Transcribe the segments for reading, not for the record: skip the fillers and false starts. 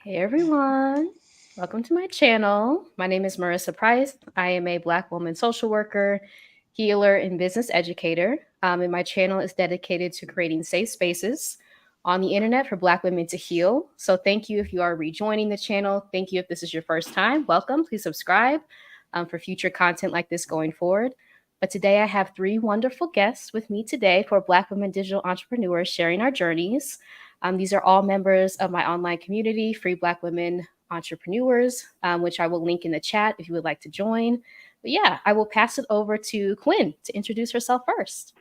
Hey everyone, welcome to my channel. My name is Marissa Price. I am a Black woman social worker, healer, and business educator. And my channel is dedicated to creating safe spaces on the internet for Black women to heal. So thank you if you are rejoining the channel. Thank you if this is your first time. Welcome. Please subscribe for future content like this going forward. But today I have three wonderful guests with me today for Black women digital entrepreneurs sharing our journeys. These are all members of my online community, Free Black Women Entrepreneurs, which I will link in the chat if you would like to join. But yeah, I will pass it over to Quinn to introduce herself first.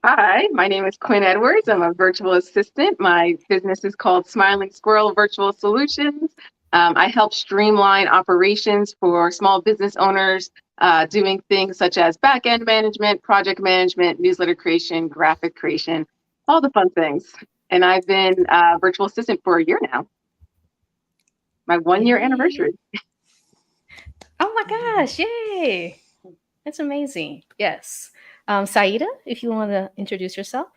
Hi, my name is Quinn Edwards. I'm a virtual assistant. My business is called Smiling Squirrel Virtual Solutions. I help streamline operations for small business owners, doing things such as back-end management, project management, newsletter creation, graphic creation, all the fun things. And I've been a virtual assistant for a year now. My 1 year anniversary. Oh my gosh, yay! That's amazing. Yes. Saida, if you want to introduce yourself.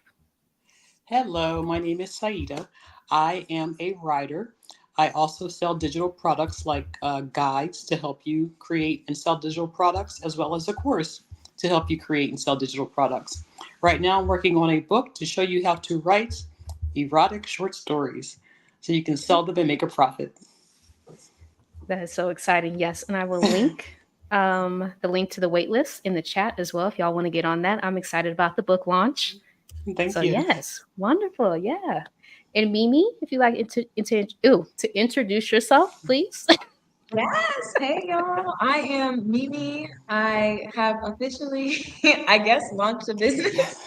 Hello, my name is Saida. I am a writer. I also sell digital products like guides to help you create and sell digital products, as well as a course to help you create and sell digital products. Right now, I'm working on a book to show you how to write erotic short stories so you can sell them and make a profit. That is so exciting. Yes. And I will link the link to the waitlist in the chat as well if y'all want to get on that. I'm excited about the book launch. Thank So you. yes, wonderful. Yeah. And Mimi, if you like to introduce yourself, please. Yes. Hey, y'all. I am Mimi. I have officially, I guess, launched a business.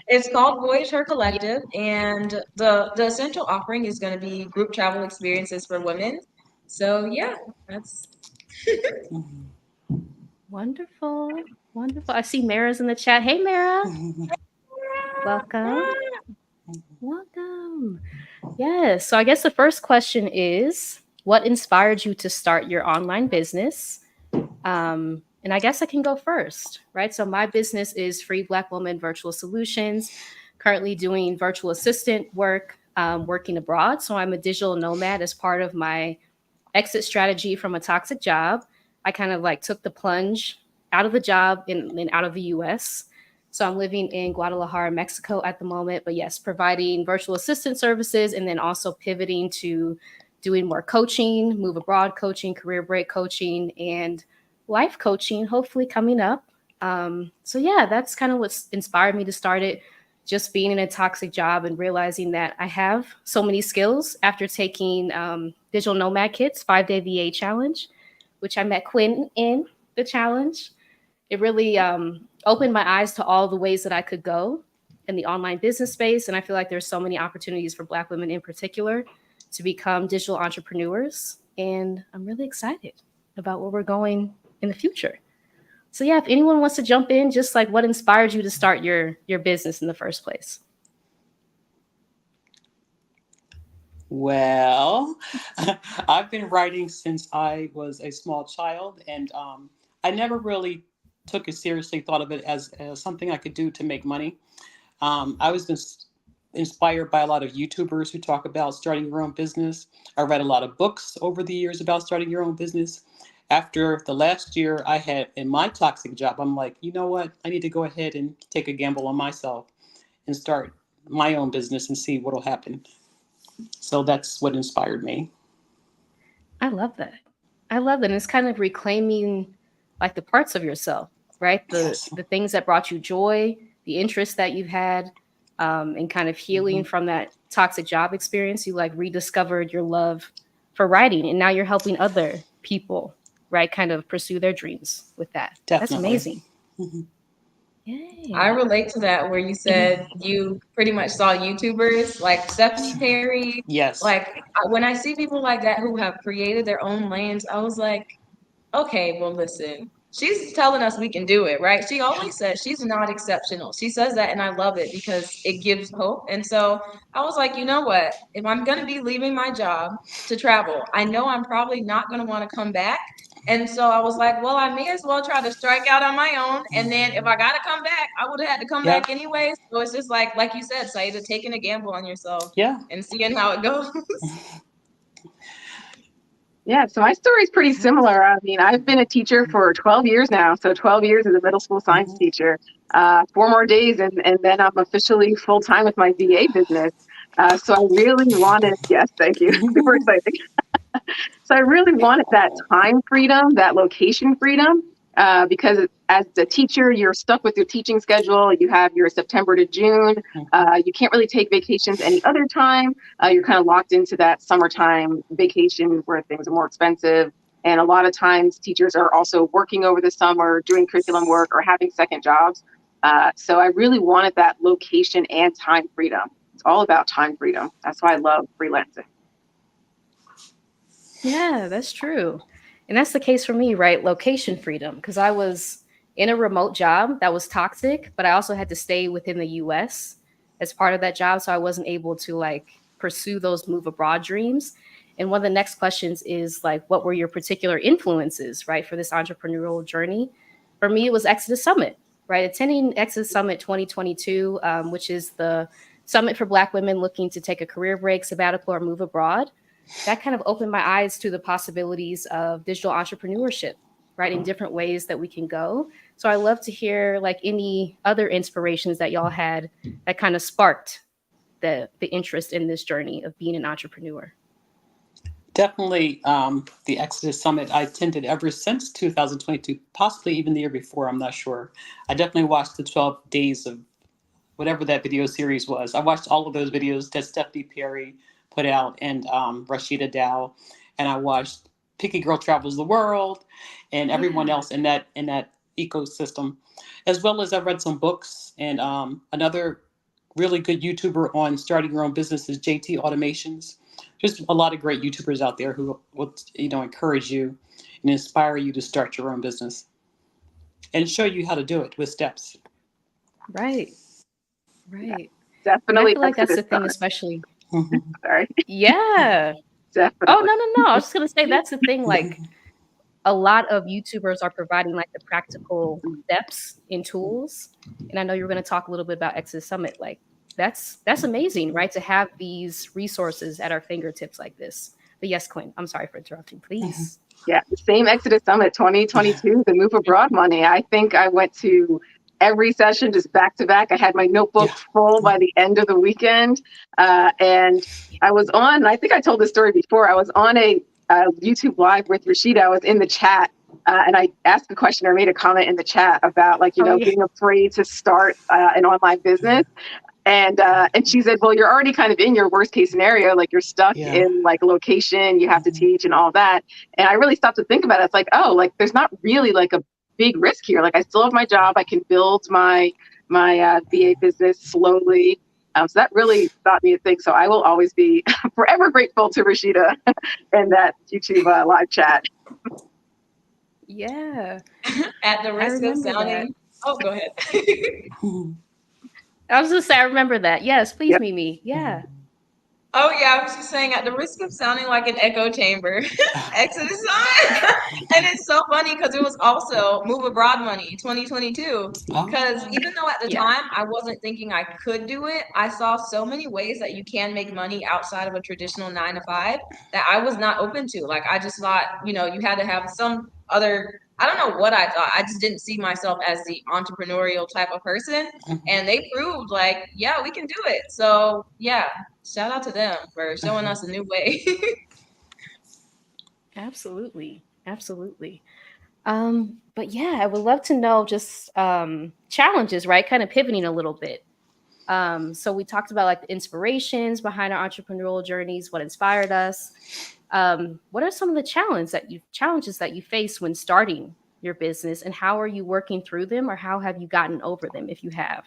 It's called Voyage Her Collective, and the essential offering is going to be group travel experiences for women. So yeah, that's Mhm. Wonderful. Wonderful. I see Mara's in the chat. Hey Mara. Welcome. Welcome. Yes. So I guess the first question is what inspired you to start your online business? And I guess I can go first, right? So my business is Free Black Woman Virtual Solutions, currently doing virtual assistant work, working abroad. So I'm a digital nomad as part of my exit strategy from a toxic job. I kind of like took the plunge out of the job and out of the US. So I'm living in Guadalajara, Mexico at the moment. But yes, providing virtual assistant services and then also pivoting to doing more coaching, move abroad coaching, career break coaching, and life coaching, hopefully coming up. So yeah, that's kind of what's inspired me to start it. Just being in a toxic job and realizing that I have so many skills after taking Digital Nomad Kits 5-day VA challenge, which I met Quinn in the challenge. It really opened my eyes to all the ways that I could go in the online business space. And I feel like there's so many opportunities for Black women in particular to become digital entrepreneurs. And I'm really excited about where we're going in the future. So yeah, if anyone wants to jump in, just like what inspired you to start your business in the first place? Well, I've been writing since I was a small child, and I never really took it seriously, thought of it as something I could do to make money. I was inspired by a lot of YouTubers who talk about starting your own business. I read a lot of books over the years about starting your own business. After the last year I had in my toxic job, I'm like, you know what? I need to go ahead and take a gamble on myself and start my own business and see what'll happen. So that's what inspired me. I love that. I love that. And it's kind of reclaiming like the parts of yourself, right? The Yes. the things that brought you joy, the interests that you've had, and kind of healing Hmm. from that toxic job experience. You like rediscovered your love for writing, and now you're helping other people, right? Kind of pursue their dreams with that. That's Definitely. amazing. Hmm. I Yay. relate to that where you said you pretty much saw YouTubers like Stephanie Perry. Yes. Like when I see people like that who have created their own lanes, I was like, okay, well, listen. She's telling us we can do it, right? She Yeah. always says she's not exceptional. She says that, and I love it because it gives hope. And so I was like, you know what? If I'm going to be leaving my job to travel, I know I'm probably not going to want to come back. And so I was like, well, I may as well try to strike out on my own. And then if I got to come back, I would have had to come Yeah. back anyways. So it's just like you said, Saida, taking a gamble on yourself Yeah. and seeing how it goes. Yeah, so my story is pretty similar. I mean, I've been a teacher for 12 years now. So 12 years as a middle school science Mhm. teacher, 4 more days, and then I'm officially full time with my VA business. So I really wanted, yes, thank you, super exciting. So I really wanted that time freedom, that location freedom, because as a teacher, you're stuck with your teaching schedule. You have your September to June. You can't really take vacations any other time. You're kind of locked into that summertime vacation where things are more expensive. And a lot of times teachers are also working over the summer, doing curriculum work or having second jobs. So I really wanted that location and time freedom. It's all about time freedom. That's why I love freelancing. Yeah, that's true. And that's the case for me, right? Location freedom, because I was in a remote job that was toxic, but I also had to stay within the US as part of that job. So I wasn't able to like pursue those move abroad dreams. And one of the next questions is like, what were your particular influences, right, for this entrepreneurial journey? For me, it was Exodus Summit, right? Attending Exodus Summit 2022, which is the summit for Black women looking to take a career break, sabbatical, or move abroad. That kind of opened my eyes to the possibilities of digital entrepreneurship, right? In different ways that we can go. So I love to hear like any other inspirations that y'all had that kind of sparked the interest in this journey of being an entrepreneur. Definitely the Exodus Summit I attended ever since 2022, possibly even the year before, I'm not sure. I definitely watched the 12 days of whatever that video series was. I watched all of those videos that Stephanie Perry put out and Rashida Dow, and I watched Picky Girl Travels the World and everyone Yeah. else in that ecosystem, as well as I read some books and another really good YouTuber on starting your own business is JT Automations. Just a lot of great YouTubers out there who will encourage you and inspire you to start your own business and show you how to do it with steps. Right. Right. And I Definitely feel like that's Exodus the thing, Summit. Mhm. especially. Sorry. Yeah. Oh, Definitely. no, no, no. I was just going to say that's the thing. Like, a lot of YouTubers are providing like the practical steps and tools. And I know you're going to talk a little bit about Exodus Summit. Like that's amazing, right? To have these resources at our fingertips like this. But yes, Quinn, I'm sorry for interrupting. Please. Yeah, the same Exodus Summit 2022, the Move Abroad money. I think I went to every session just back to back. I had my notebook Yeah. full by the end of the weekend. And I was on, I think I told this story before, I was on a YouTube Live with Rashida. I was in the chat and I asked a question or made a comment in the chat about like, Oh yeah. being afraid to start an online business. And she said, well, you're already kind of in your worst case scenario, like you're stuck Yeah. in like location, you have to teach and all that. And I really stopped to think about it. It's like, oh, like there's not really like a big risk here. Like I still have my job. I can build my VA business slowly. So that really got me to think. So I will always be forever grateful to Rashida and that YouTube live chat. Yeah. At the I risk of remember that. sounding, oh, go ahead. I was just say I remember that. Yes, please, Yep. Mimi. Yeah. Oh yeah, I was just saying, at the risk of sounding like an echo chamber, Exodus sign. And it's so funny because it was also Move Abroad Money 2022. Because Oh. even though at the Yeah. time I wasn't thinking I could do it, I saw so many ways that you can make money outside of a traditional 9 to 5 that I was not open to. Like I just thought, you had to have some other. I don't know what I thought. I just didn't see myself as the entrepreneurial type of person. And they proved like, yeah, we can do it. So yeah, shout out to them for showing us a new way. Absolutely. Absolutely. But yeah, I would love to know just challenges, right? Kind of pivoting a little bit. So we talked about like the inspirations behind our entrepreneurial journeys, what inspired us. What are some of the challenges that you face when starting your business, and how are you working through them, or how have you gotten over them if you have?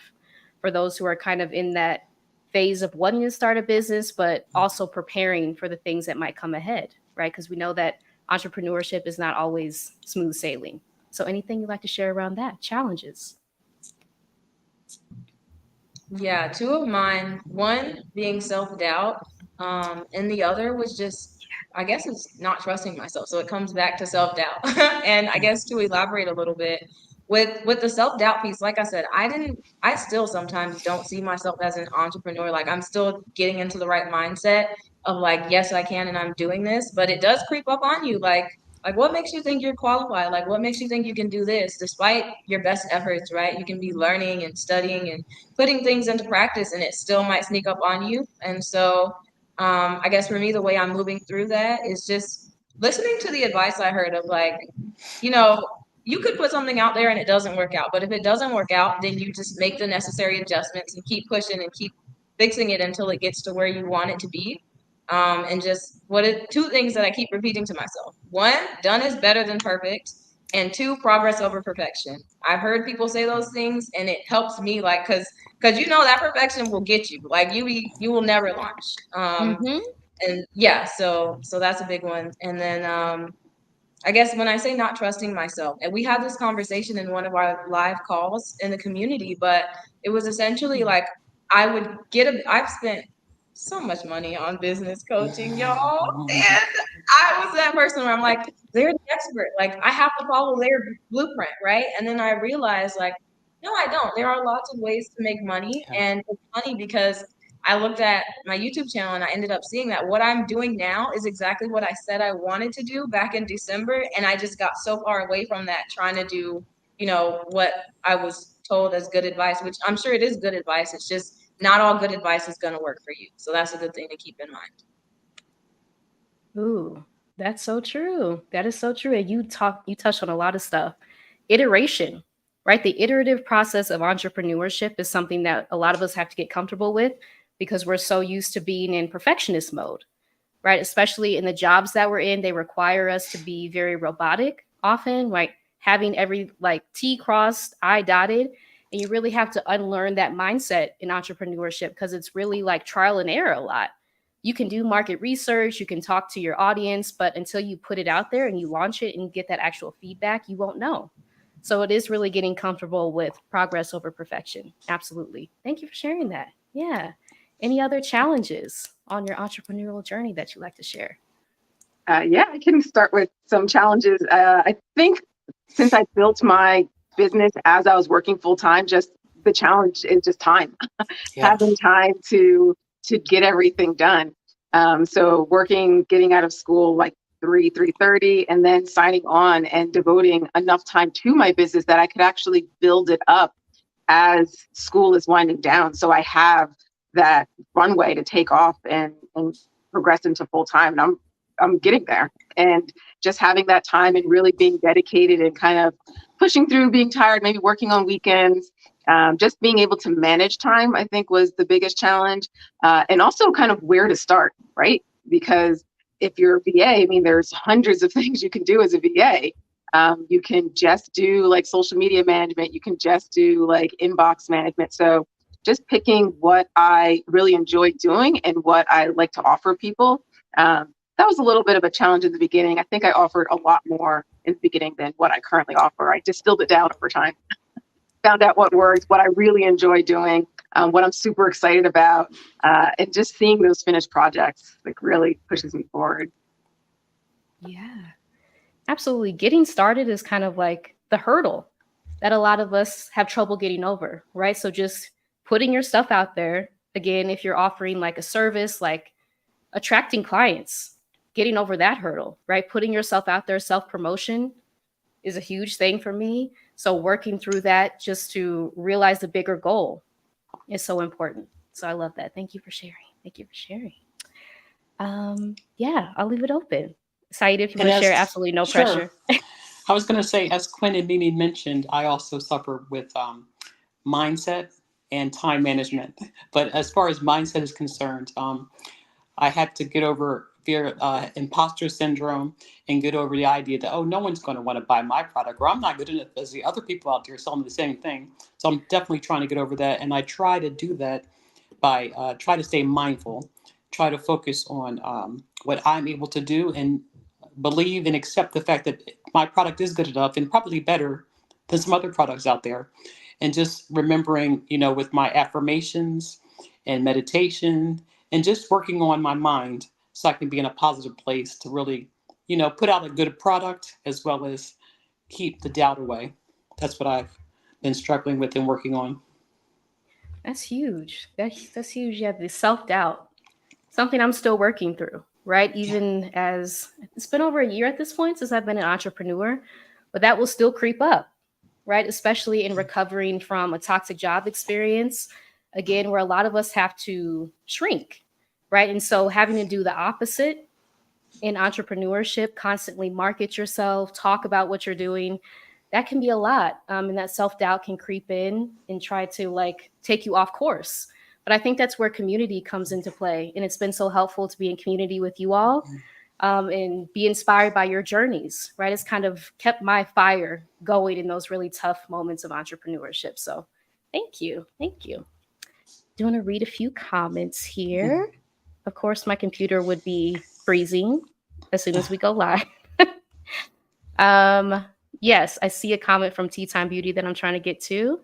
For those who are kind of in that phase of wanting to start a business, but also preparing for the things that might come ahead, right? Because we know that entrepreneurship is not always smooth sailing. So anything you'd like to share around that? Challenges. Yeah, two of mine, one being self-doubt, and the other was just, I guess it's not trusting myself. So it comes back to self-doubt. And I guess to elaborate a little bit, with the self-doubt piece, like I said, I still sometimes don't see myself as an entrepreneur. Like I'm still getting into the right mindset. of like, yes, I can, and I'm doing this, but it does creep up on you. Like what makes you think you're qualified? Like what makes you think you can do this despite your best efforts, right? You can be learning and studying and putting things into practice, and it still might sneak up on you. And so I guess for me, the way I'm moving through that is just listening to the advice I heard of like, you know, you could put something out there and it doesn't work out. But if it doesn't work out, then you just make the necessary adjustments and keep pushing and keep fixing it until it gets to where you want it to be. And just two things that I keep repeating to myself. One, done is better than perfect. And two, progress over perfection. I've heard people say those things and it helps me like because you know that perfection will get you. Like you will never launch. Mm-hmm. And yeah, so that's a big one. And then I guess when I say not trusting myself, and we had this conversation in one of our live calls in the community, but it was essentially like I've spent so much money on business coaching, y'all. And I was that person where I'm like, they're the expert. Like I have to follow their blueprint, right? And then I realized like, no, I don't. There are lots of ways to make money. Yeah. And it's funny because I looked at my YouTube channel and I ended up seeing that what I'm doing now is exactly what I said I wanted to do back in December. And I just got so far away from that trying to do, what I was told as good advice, which I'm sure it is good advice. It's just not all good advice is going to work for you. So that's a good thing to keep in mind. Ooh, that's so true. That is so true. And you touched on a lot of stuff. Iteration, right? The iterative process of entrepreneurship is something that a lot of us have to get comfortable with because we're so used to being in perfectionist mode, right? Especially in the jobs that we're in, they require us to be very robotic often, like having every like T crossed, I dotted. And you really have to unlearn that mindset in entrepreneurship because it's really like trial and error a lot. You can do market research, you can talk to your audience, but until you put it out there and you launch it and get that actual feedback, you won't know. So it is really getting comfortable with progress over perfection. Absolutely. Thank you for sharing that. Yeah. Any other challenges on your entrepreneurial journey that you'd like to share? Yeah, I can start with some challenges. I think since I built my business as I was working full time, just the challenge is just time, Yeah. having time to get everything done. So getting out of school like 3:30, and then signing on and devoting enough time to my business that I could actually build it up as school is winding down. So I have that runway to take off and progress into full time. And I'm getting there. And just having that time and really being dedicated and kind of pushing through, being tired, maybe working on weekends, just being able to manage time, I think was the biggest challenge. And also kind of where to start, right? Because if you're a VA, I mean, there's hundreds of things you can do as a VA. You can just do like social media management. You can just do like inbox management. So just picking what I really enjoy doing and what I like to offer people. That was a little bit of a challenge in the beginning. I think I offered a lot more in the beginning than what I currently offer. I distilled it down over time, found out what works, what I really enjoy doing, what I'm super excited about, and just seeing those finished projects like really pushes me forward. Yeah, absolutely. Getting started is kind of like the hurdle that a lot of us have trouble getting over, right? So just putting your stuff out there. Again, if you're offering like a service, like attracting clients, getting over that hurdle, right? Putting yourself out there, self-promotion is a huge thing for me. So working through that just to realize the bigger goal is so important. So I love that. Thank you for sharing. Thank you for sharing. Yeah, I'll leave it open. Saeed, if you want to share, absolutely no Sure. pressure. I was going to say, as Quinn and Mimi mentioned, I also suffer with mindset and time management. But as far as mindset is concerned, I had to get over fear, imposter syndrome, and get over the idea that, oh, no one's going to want to buy my product, or I'm not good enough as the other people out there selling the same thing. So I'm definitely trying to get over that. And I try to do that by try to stay mindful, try to focus on what I'm able to do, and believe and accept the fact that my product is good enough and probably better than some other products out there. And just remembering, with my affirmations and meditation and just working on my mind so I can be in a positive place to really, put out a good product as well as keep the doubt away. That's what I've been struggling with and working on. That's huge. That's huge. Yeah, the self-doubt. something I'm still working through, right? Even as it's been over a year at this point since I've been an entrepreneur, but that will still creep up, right? Especially in recovering from a toxic job experience, again, where a lot of us have to shrink, right? And so having to do the opposite in entrepreneurship, constantly market yourself, talk about what you're doing, that can be a lot. And that self-doubt can creep in and try to like take you off course. But I think that's where community comes into play. And it's been so helpful to be in community with you all, and be inspired by your journeys, right? It's kind of kept my fire going in those really tough moments of entrepreneurship. So thank you. Thank you. Do you want to read a few comments here? Of course, my computer would be freezing as soon as we go live. Yes, I see a comment from Tea Time Beauty that I'm trying to get to.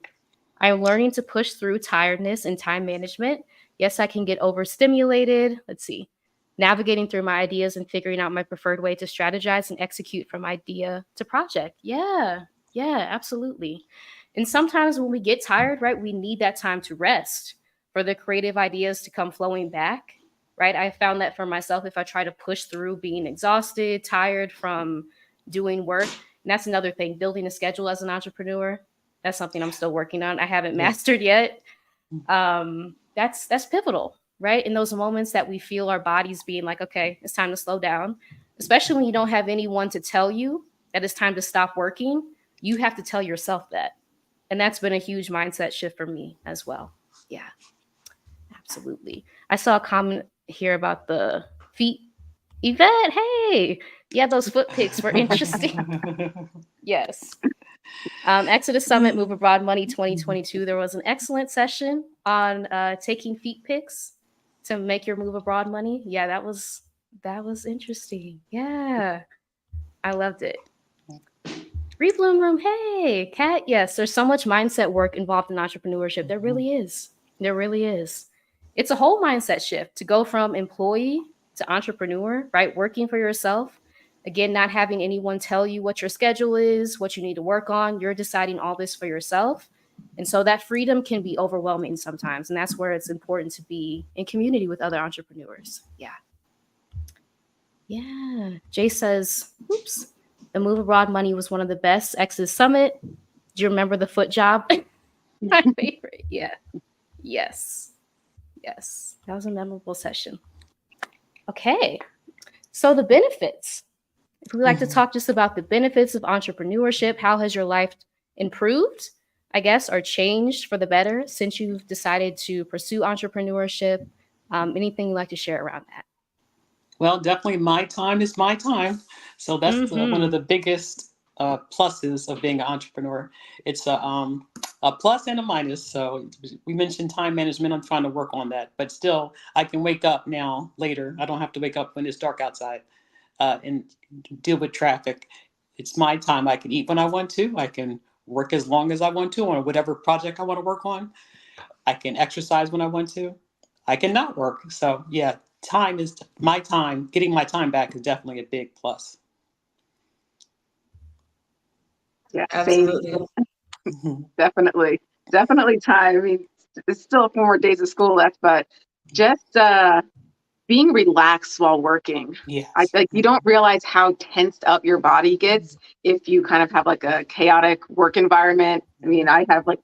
I'm learning to push through tiredness and time management. Yes, I can get overstimulated. Let's see. Navigating through my ideas and figuring out my preferred way to strategize and execute from idea to project. Yeah, absolutely. And sometimes when we get tired, right, we need that time to rest for the creative ideas to come flowing back, right? I found that for myself, if I try to push through being exhausted, tired from doing work, and that's another thing, building a schedule as an entrepreneur. That's something I'm still working on. I haven't mastered yet. That's pivotal, right? In those moments that we feel our bodies being like, okay, it's time to slow down, especially when you don't have anyone to tell you that it's time to stop working. You have to tell yourself that. And that's been a huge mindset shift for me as well. Yeah, absolutely. I saw a comment here about the feet. Yvette, hey, yeah, those foot pics were interesting. Yes. Exodus Summit Move Abroad Money 2022. There was an excellent session on taking feet pics to make your move abroad money. Yeah, that was interesting. Yeah, I loved it. Rebloom Room, hey, Kat. Yes, there's so much mindset work involved in entrepreneurship. There really is. There really is. It's a whole mindset shift to go from employee to entrepreneur, right? Working for yourself. Again, not having anyone tell you what your schedule is, what you need to work on. You're deciding all this for yourself. And so that freedom can be overwhelming sometimes. And that's where it's important to be in community with other entrepreneurs. Yeah. Yeah. Jay says, oops, the Move Abroad Money was one of the best. Exodus Summit. Do you remember the foot job? My favorite. Yeah. Yes. That was a memorable session. Okay. So the benefits. If we like to talk just about the benefits of entrepreneurship, how has your life improved, I guess, or changed for the better since you've decided to pursue entrepreneurship? Anything you'd like to share around that? Well, definitely my time is my time. So that's one of the biggest pluses of being an entrepreneur. It's a plus and a minus. So we mentioned time management. I'm trying to work on that, but still I can wake up now later. I don't have to wake up when it's dark outside and deal with traffic. It's my time. I can eat when I want to. I can work as long as I want to on whatever project I want to work on. I can exercise when I want to. I can not work. So yeah, time is my time. Getting my time back is definitely a big plus. Yeah, Absolutely. Definitely time. I mean, it's still a few more days of school left, but just being relaxed while working. Yes. You don't realize how tensed up your body gets if you kind of have like a chaotic work environment. I mean, I have like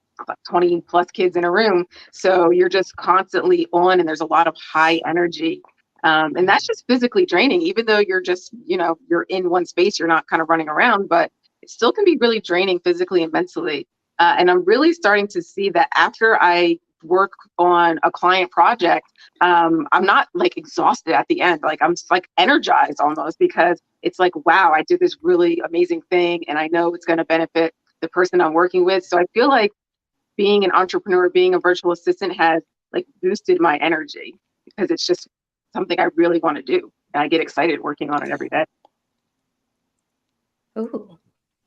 20 plus kids in a room, so you're just constantly on, and there's a lot of high energy. And that's just physically draining, even though you're just, you're in one space, you're not kind of running around, but it still can be really draining physically and mentally. And I'm really starting to see that after I work on a client project, I'm not like exhausted at the end. Like I'm just like energized almost, because it's like, wow, I did this really amazing thing and I know it's going to benefit the person I'm working with. So I feel like being an entrepreneur, being a virtual assistant has like boosted my energy, because it's just something I really want to do. And I get excited working on it every day. Ooh,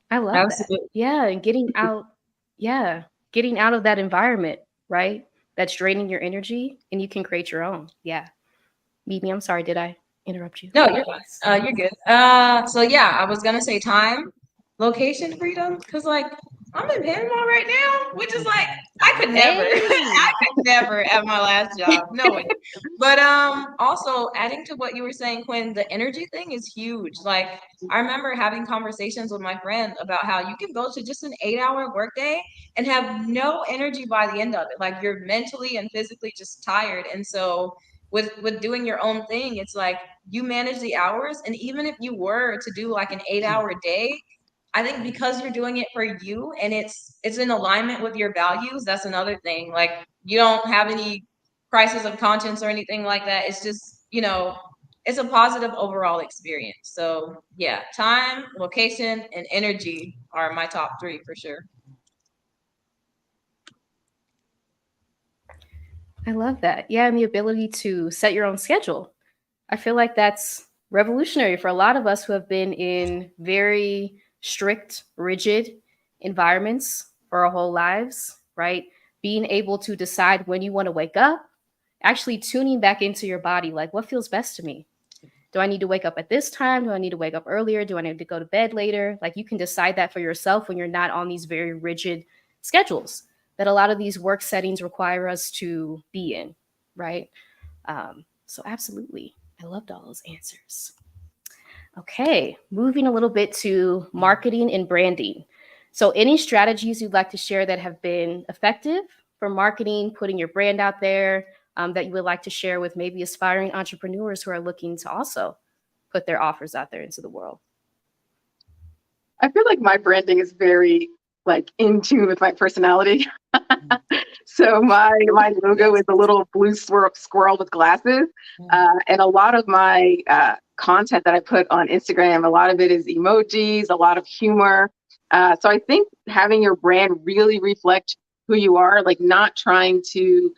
I love Absolutely. that. Yeah, and getting out of that environment, right? That's draining your energy, and you can create your own. Yeah. Mimi, I'm sorry, did I interrupt you? No, you're fine. You're good. So yeah, I was gonna say time, location freedom, because like I'm in Panama right now, which is like I could never, Hey. I could never at my last job. No way. But also adding to what you were saying, Quinn, the energy thing is huge. Like I remember having conversations with my friend about how you can go to just an 8-hour workday and have no energy by the end of it. Like you're mentally and physically just tired. And so with doing your own thing, it's like you manage the hours, and even if you were to do like an 8-hour day, I think because you're doing it for you and it's in alignment with your values, that's another thing. Like you don't have any crisis of conscience or anything like that. It's just, it's a positive overall experience. So yeah, time, location, and energy are my top three for sure. I love that. Yeah, and the ability to set your own schedule. I feel like that's revolutionary for a lot of us who have been in very strict, rigid environments for our whole lives, right? Being able to decide when you want to wake up, actually tuning back into your body, like what feels best to me. Do I need to wake up at this time? Do I need to wake up earlier? Do I need to go to bed later? Like you can decide that for yourself when you're not on these very rigid schedules that a lot of these work settings require us to be in, right? So absolutely. I loved all those answers. Okay, moving a little bit to marketing and branding. So any strategies you'd like to share that have been effective for marketing, putting your brand out there, that you would like to share with maybe aspiring entrepreneurs who are looking to also put their offers out there into the world? I feel like my branding is very like in tune with my personality. So my logo is a little blue squirrel with glasses, and a lot of my content that I put on Instagram, a lot of it is emojis, a lot of humor. So I think having your brand really reflect who you are, like not trying to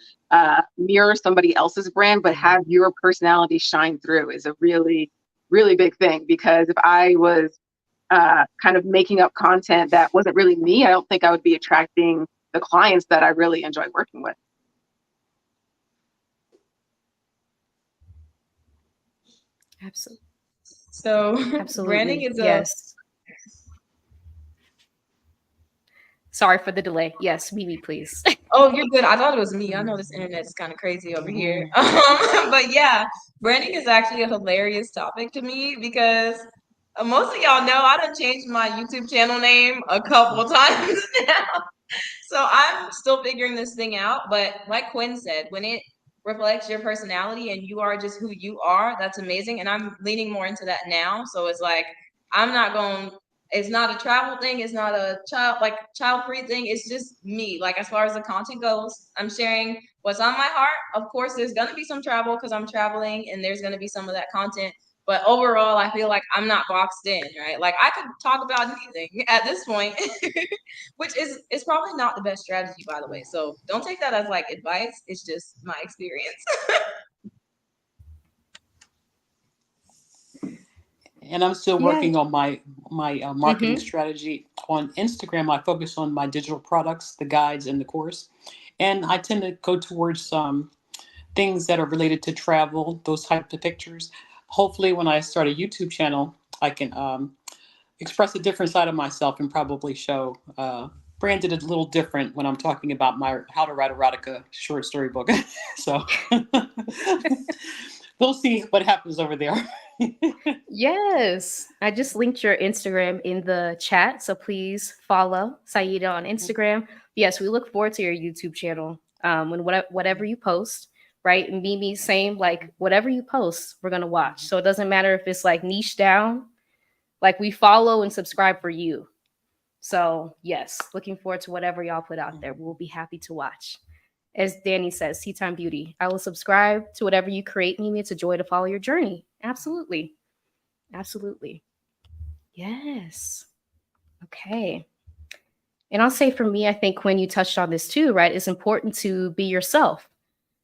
mirror somebody else's brand, but have your personality shine through is a really, really big thing. Because if I was kind of making up content that wasn't really me, I don't think I would be attracting the clients that I really enjoy working with. Absolutely. So Absolutely. branding is yes. Sorry for the delay. Yes, Mimi, please. Oh, you're good. I thought it was me. I know this internet is kind of crazy over here. But yeah, branding is actually a hilarious topic to me because most of y'all know I done changed my YouTube channel name a couple times now. So I'm still figuring this thing out. But like Quinn said, when it reflects your personality and you are just who you are, that's amazing. And I'm leaning more into that now. So it's like, I'm not going, it's not a travel thing. It's not a child free thing. It's just me. Like, as far as the content goes, I'm sharing what's on my heart. Of course, there's going to be some travel because I'm traveling, and there's going to be some of that content. But overall, I feel like I'm not boxed in, right? Like I could talk about anything at this point, which is probably not the best strategy, by the way. So don't take that as like advice. It's just my experience. And I'm still working on my marketing strategy. On Instagram, I focus on my digital products, the guides, and the course. And I tend to go towards things that are related to travel, those types of pictures. Hopefully, when I start a YouTube channel, I can express a different side of myself and probably show branded a little different when I'm talking about my How to Write Erotica short story book. So we'll see what happens over there. Yes, I just linked your Instagram in the chat, so please follow Saida on Instagram. Yes, we look forward to your YouTube channel. When whatever you post, right? And Mimi, same, like whatever you post, we're gonna watch. So it doesn't matter if it's like niche down, like we follow and subscribe for you. So yes, looking forward to whatever y'all put out there. We'll be happy to watch. As Danny says, Tea Time Beauty. I will subscribe to whatever you create, Mimi. It's a joy to follow your journey. Absolutely. Absolutely. Yes. Okay. And I'll say for me, I think when you touched on this too, right? It's important to be yourself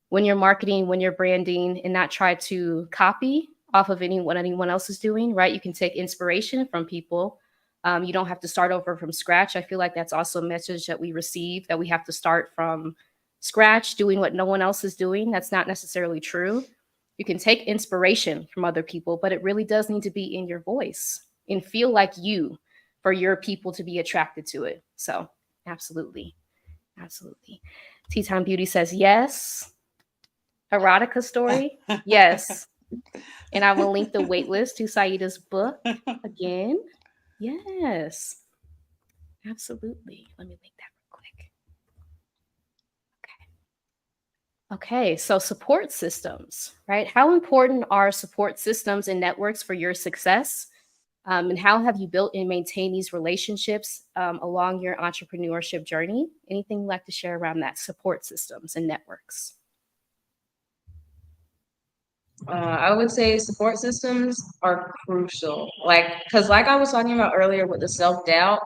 when you're marketing, when you're branding, and not try to copy off of what anyone else is doing, right? You can take inspiration from people. You don't have to start over from scratch. I feel like that's also a message that we receive, that we have to start from scratch doing what no one else is doing. That's not necessarily true. You can take inspiration from other people, but it really does need to be in your voice and feel like you for your people to be attracted to it. So Absolutely. Absolutely. Tea Time Beauty says yes. Erotica story? Yes. And I will link the waitlist to Saida's book again. Yes. Absolutely. Let me link that real quick. Okay, so support systems, right? How important are support systems and networks for your success? And how have you built and maintained these relationships along your entrepreneurship journey? Anything you'd like to share around that, support systems and networks? I would say support systems are crucial. Like, because like I was talking about earlier with the self-doubt,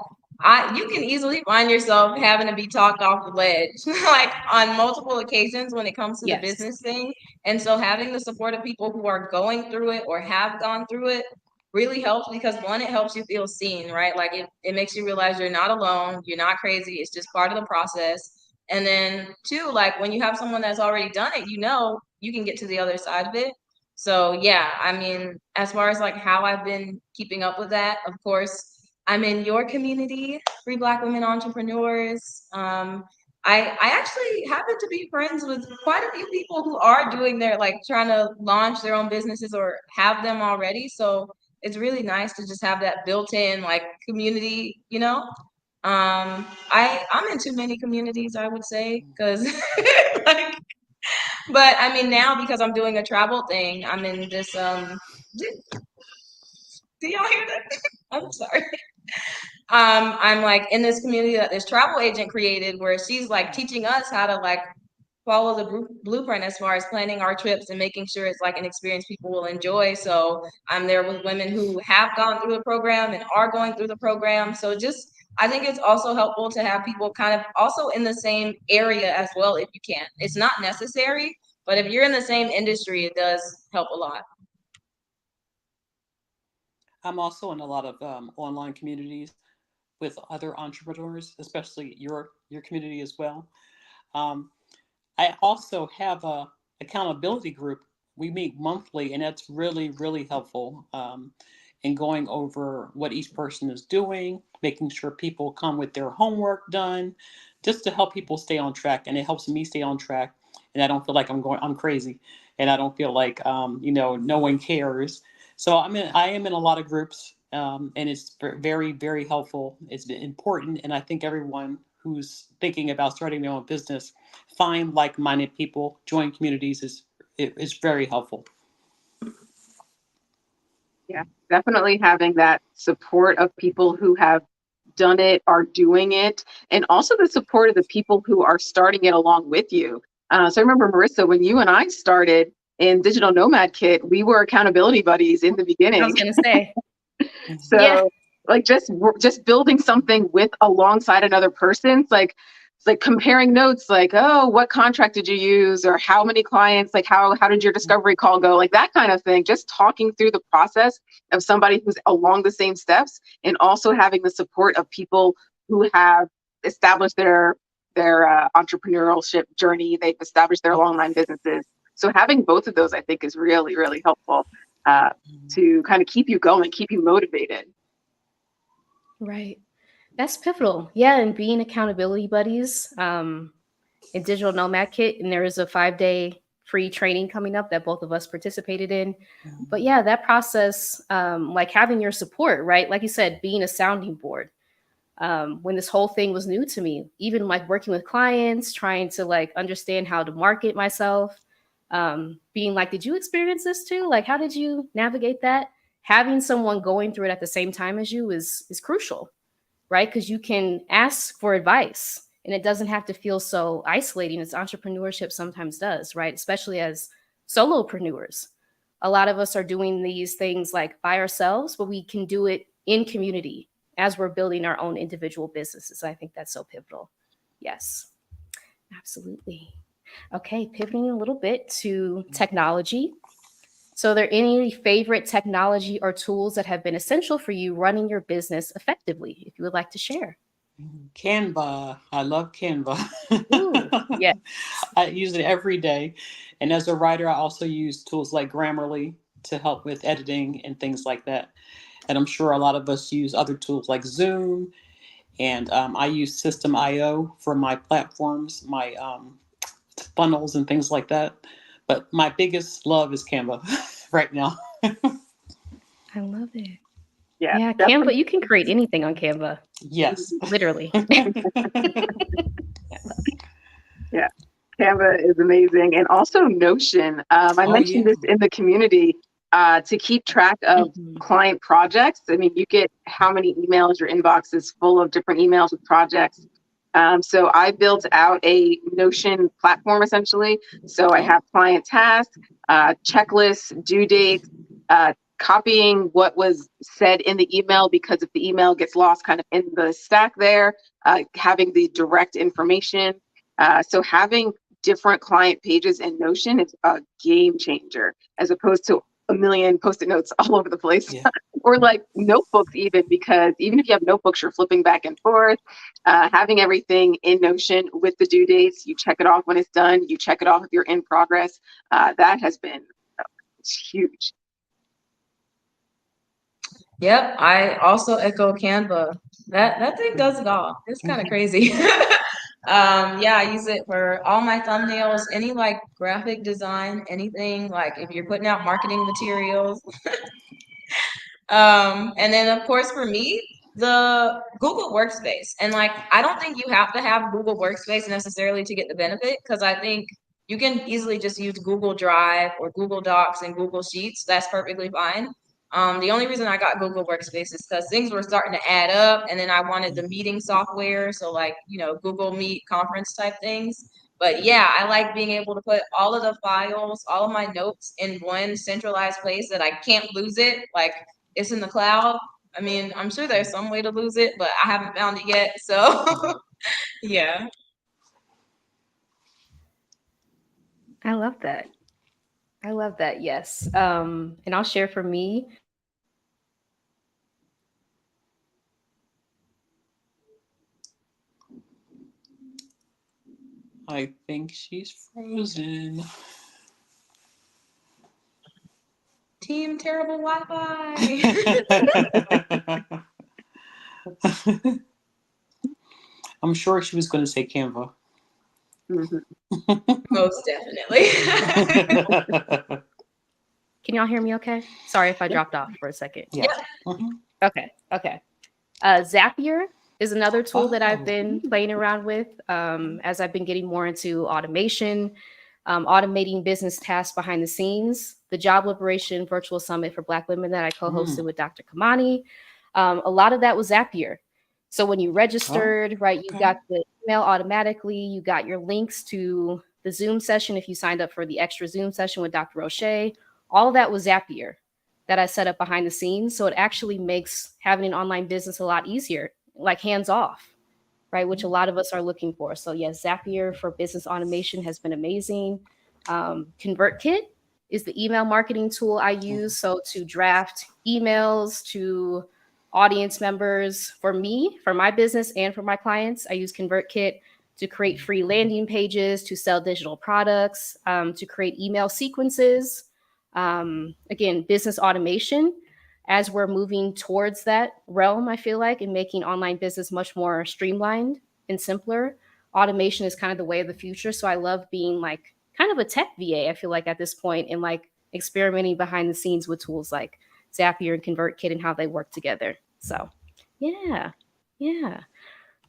you can easily find yourself having to be talked off the ledge, like on multiple occasions when it comes to the Yes. business thing. And so having the support of people who are going through it or have gone through it really helps because one, it helps you feel seen, right? Like it makes you realize you're not alone, you're not crazy, it's just part of the process. And then two, like when you have someone that's already done it, you know you can get to the other side of it. So yeah, I mean, as far as like how I've been keeping up with that, of course, I'm in your community, Free Black Women Entrepreneurs. I actually happen to be friends with quite a few people who are doing their like trying to launch their own businesses or have them already. So it's really nice to just have that built-in like community, you know. I'm in too many communities, I would say, because like but I mean now because I'm doing a travel thing, I'm in this do y'all hear that? I'm sorry. I'm like in this community that this travel agent created where she's like teaching us how to like follow the blueprint as far as planning our trips and making sure it's like an experience people will enjoy. So I'm there with women who have gone through the program and are going through the program. So just I think it's also helpful to have people kind of also in the same area as well if you can. It's not necessary, but if you're in the same industry, it does help a lot. I'm also in a lot of online communities with other entrepreneurs, especially your community as well. Um, I also have a accountability group. We meet monthly, and that's really, really helpful in going over what each person is doing, making sure people come with their homework done, just to help people stay on track. And it helps me stay on track, and I don't feel like I'm crazy, and I don't feel like no one cares. So I am in a lot of groups, and it's very, very helpful. It's been important, and I think everyone who's thinking about starting their own business find like-minded people, join communities is very helpful. Yeah, definitely having that support of people who have done it, are doing it, and also the support of the people who are starting it along with you. So I remember, Marissa, when you and I started in Digital Nomad Kit, we were accountability buddies in the I beginning. was going to say, yeah, So like just building something with alongside another person, it's like comparing notes, like, oh, what contract did you use, or how many clients, like how did your discovery call go, like that kind of thing. Just talking through the process of somebody who's along the same steps, and also having the support of people who have established their entrepreneurship journey. They've established their online businesses. So having both of those, I think, is really, really helpful to kind of keep you going, keep you motivated. right. That's pivotal. Yeah, and being accountability buddies in Digital Nomad Kit, and there is a 5-day free training coming up that both of us participated in. But yeah, that process, like having your support, right? Like you said, being a sounding board. When this whole thing was new to me, even like working with clients, trying to like understand how to market myself, being like, did you experience this too? Like, how did you navigate that? Having someone going through it at the same time as you is crucial, right? Because you can ask for advice and it doesn't have to feel so isolating as entrepreneurship sometimes does, right? Especially as solopreneurs. A lot of us are doing these things like by ourselves, but we can do it in community as we're building our own individual businesses. I think that's so pivotal. Yes, absolutely. Okay, pivoting a little bit to technology. So, are there any favorite technology or tools that have been essential for you running your business effectively, if you would like to share? Canva. I love Canva. Ooh, yeah. I use it every day. And as a writer, I also use tools like Grammarly to help with editing and things like that. And I'm sure a lot of us use other tools like Zoom And I use System.io for my platforms, my funnels and things like that. But my biggest love is Canva right now. I love it. Yeah, Yeah, definitely. Canva, you can create anything on Canva, Yes. literally. Yeah, Canva is amazing. And also Notion. I Oh, mentioned yeah. this in the community to keep track of Mhm. client projects. I mean, you get how many emails, your inbox is full of different emails with projects. So I built out a Notion platform essentially. So I Oh, have client tasks, checklists, due dates, copying what was said in the email, because if the email gets lost kind of in the stack there, having the direct information. So having different client pages in Notion is a game changer as opposed to a million post-it notes all over the place. yeah. Or like notebooks even, because even if you have notebooks, you're flipping back and forth. Having everything in Notion with the due dates, you check it off when it's done, you check it off if you're in progress. That has been huge. Yep, I also echo Canva. That thing does it all. It's kind of Mhm. crazy. Yeah, I use it for all my thumbnails, any like graphic design, anything like if you're putting out marketing materials. And then of course for me, the Google Workspace. And like I don't think you have to have Google Workspace necessarily to get the benefit, because I think you can easily just use Google Drive or Google Docs and Google Sheets. That's perfectly fine. The only reason I got Google Workspace is because things were starting to add up, and then I wanted the meeting software, so like Google Meet conference type things. But yeah, I like being able to put all of the files, all of my notes in one centralized place that I can't lose it. Like it's in the cloud. I mean, I'm sure there's some way to lose it, but I haven't found it yet. So yeah. I love that. I love that. Yes. And I'll share for me. I think she's frozen. Team terrible Wi-Fi. I'm sure she was going to say Canva. Mhm. Most definitely. Can y'all hear me okay? Sorry if I Yeah. dropped off for a second. Yeah. Mhm. Okay. Okay. Zapier is another tool that I've Oh. been playing around with as I've been getting more into automation, automating business tasks behind the scenes. The Job Liberation Virtual Summit for Black Women that I co-hosted with Dr. Kamani, a lot of that was Zapier. So when you Oh, registered, right, you okay. got the email automatically, you got your links to the Zoom session if you signed up for the extra Zoom session with Dr. Roche. All of that was Zapier that I set up behind the scenes. So it actually makes having an online business a lot easier, like hands off, right? Which a lot of us are looking for. So yes, Zapier for business automation has been amazing. ConvertKit is the email marketing tool I use. So to draft emails to audience members for me, for my business and for my clients, I use ConvertKit to create free landing pages, to sell digital products, to create email sequences. Again, business automation, as we're moving towards that realm, I feel like, and making online business much more streamlined and simpler. Automation is kind of the way of the future. So I love being like kind of a tech VA, I feel like, at this point, and like experimenting behind the scenes with tools like Zapier and ConvertKit and how they work together. So yeah, yeah.